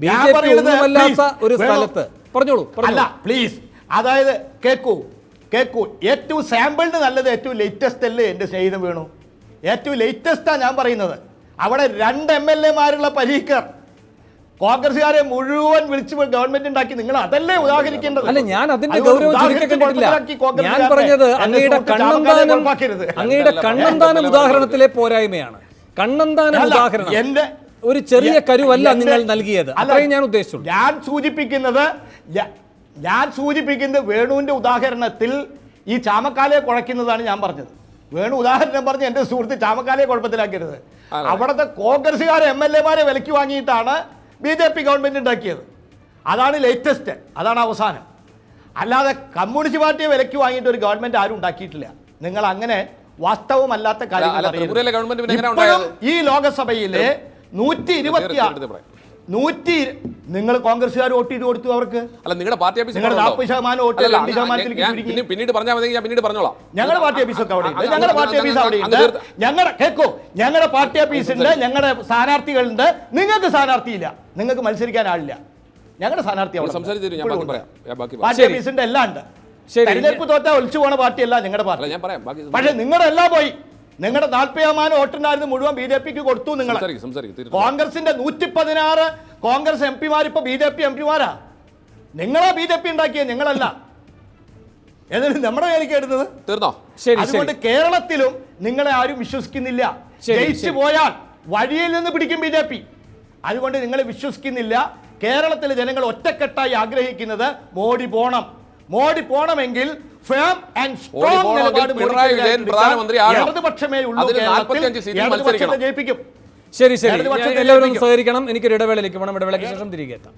BJP ഒന്നുമല്ലാത്ത ഒരു സ്ഥലത്ത്. പറഞ്ഞോളൂ. അല്ല പ്ലീസ്, അതായത് കേക്കൂ. ഏറ്റവും സാമ്പിളിന് നല്ലത് ഏറ്റവും ലേറ്റസ്റ്റ് അല്ലേ എൻ്റെ സ്നേഹിതം വേണു? ഏറ്റവും ലേറ്റസ്റ്റാണ് ഞാൻ പറയുന്നത്. അവിടെ 2 MLA-മാരുള്ള പരീക്കർ കോൺഗ്രസ്സുകാരെ മുഴുവൻ വിളിച്ച് ഗവൺമെന്റ് ഉണ്ടാക്കി. നിങ്ങൾ അതല്ലേ ഉദാഹരിക്കേണ്ടത്? അല്ല, ഞാൻ അതിന്റെ ഗൗരവം ചുരുക്കിയിട്ടില്ല. ഞാൻ പറഞ്ഞത് അങ്ങയുടെ കണ്ണന്താനം ഉദാഹരണത്തിലെ പോരായ്മയാണ്. കണ്ണന്താനം ഉദാഹരണം ഒരു ചെറിയ കരുവല്ല നിങ്ങൾ നൽകിയത്, അത്രയും ഞാൻ ഉദ്ദേശിച്ചു. ഞാൻ സൂചിപ്പിക്കുന്നത് വേണുവിന്റെ ഉദാഹരണത്തിൽ ഈ ചാമക്കാലയെ കുഴയ്ക്കുന്നതാണ് ഞാൻ പറഞ്ഞത്. വേണു ഉദാഹരണം പറഞ്ഞ് എൻ്റെ സുഹൃത്ത് ചാമക്കാലയെ കുഴപ്പത്തിലാക്കരുത്. അവിടുത്തെ കോൺഗ്രസ്സുകാരെ MLA-മാരെ വിലയ്ക്ക് വാങ്ങിയിട്ടാണ് BJP ഗവൺമെന്റ് ഉണ്ടാക്കിയത്. അതാണ് ലേറ്റസ്റ്റ്, അതാണ് അവസാനം. അല്ലാതെ കമ്മ്യൂണിസ്റ്റ് പാർട്ടിയെ വിലയ്ക്ക് വാങ്ങിയിട്ട് ഒരു ഗവൺമെന്റ് ആരും ഉണ്ടാക്കിയിട്ടില്ല. നിങ്ങൾ അങ്ങനെ വാസ്തവമല്ലാത്ത കാര്യങ്ങൾ. ഈ ലോകസഭയിലെ 126 നിങ്ങൾ കോൺഗ്രസ്സുകാർ വോട്ട് ചെയ്ത് കൊടുത്തു അവർക്ക്. അല്ല നിങ്ങളുടെ പാർട്ടി ഓഫീസ് നിങ്ങൾ 40% വോട്ട് 2% പിന്നീട് പറഞ്ഞാൽ മതി, ഞാൻ പിന്നീട് പറഞ്ഞോളാം. ഞങ്ങളുടെ പാർട്ടി ഓഫീസൊക്കെ അവിടെ ഉണ്ട്. ഞങ്ങളുടെ പാർട്ടി ഓഫീസ് അവിടെ ഉണ്ട്. ഞങ്ങളുടെ പാർട്ടി ഓഫീസുണ്ട്, ഞങ്ങളുടെ സ്ഥാനാർത്ഥികളുണ്ട്. നിങ്ങൾക്ക് സ്ഥാനാർത്ഥിയില്ല, നിങ്ങൾക്ക് മത്സരിക്കാൻ ആളില്ല. ഞങ്ങളുടെ സ്ഥാനാർത്ഥി അവിടെ സംസാരിച്ചു ഞാൻ ബാക്കി പറയാം. പാർട്ടി ഓഫീസിന്റെ എല്ലാം ഉണ്ട്. തെരഞ്ഞെടുപ്പ് തോറ്റാ ഒളിച്ചു പോണ പാർട്ടിയല്ല ഞങ്ങളുടെ പാർട്ടി. ഞാൻ പറയാം ബാക്കി. പക്ഷെ നിങ്ങളുടെ എല്ലാം പോയി. നിങ്ങളുടെ 40% വോട്ടുണ്ടായിരുന്നു മുഴുവൻ BJPക്ക് കൊടുത്തു. നിങ്ങൾ കോൺഗ്രസിന്റെ 116 കോൺഗ്രസ് MP-മാർ ഇപ്പൊ BJP MP-മാരാ. നിങ്ങളാ BJP ഉണ്ടാക്കിയത്, ഞങ്ങളല്ല. എന്നിട്ട് നമ്മുടെ കയ്യിലേക്ക് എടുത്തത് തീർന്നോ? അതുകൊണ്ട് കേരളത്തിലും നിങ്ങളെ ആരും വിശ്വസിക്കുന്നില്ല. ജയിച്ചു പോയാൽ വഴിയിൽ നിന്ന് പിടിക്കും BJP. അതുകൊണ്ട് നിങ്ങളെ വിശ്വസിക്കുന്നില്ല. കേരളത്തിലെ ജനങ്ങൾ ഒറ്റക്കെട്ടായി ആഗ്രഹിക്കുന്നത് മോഡി പോണം. മോഡി പോണമെങ്കിൽ ഫേം ആൻഡ് സ്ട്രോങ് നിലപാട് ഇടതുപക്ഷമേ ഉള്ളൂ. ജയിപ്പിക്കും. ശരി, എല്ലാവരും സഹകരിക്കണം. എനിക്കൊരു ഇടവേളയിലേക്ക് വേണം. ഇടവേളയ്ക്ക് ശേഷം തിരികെ എത്താം.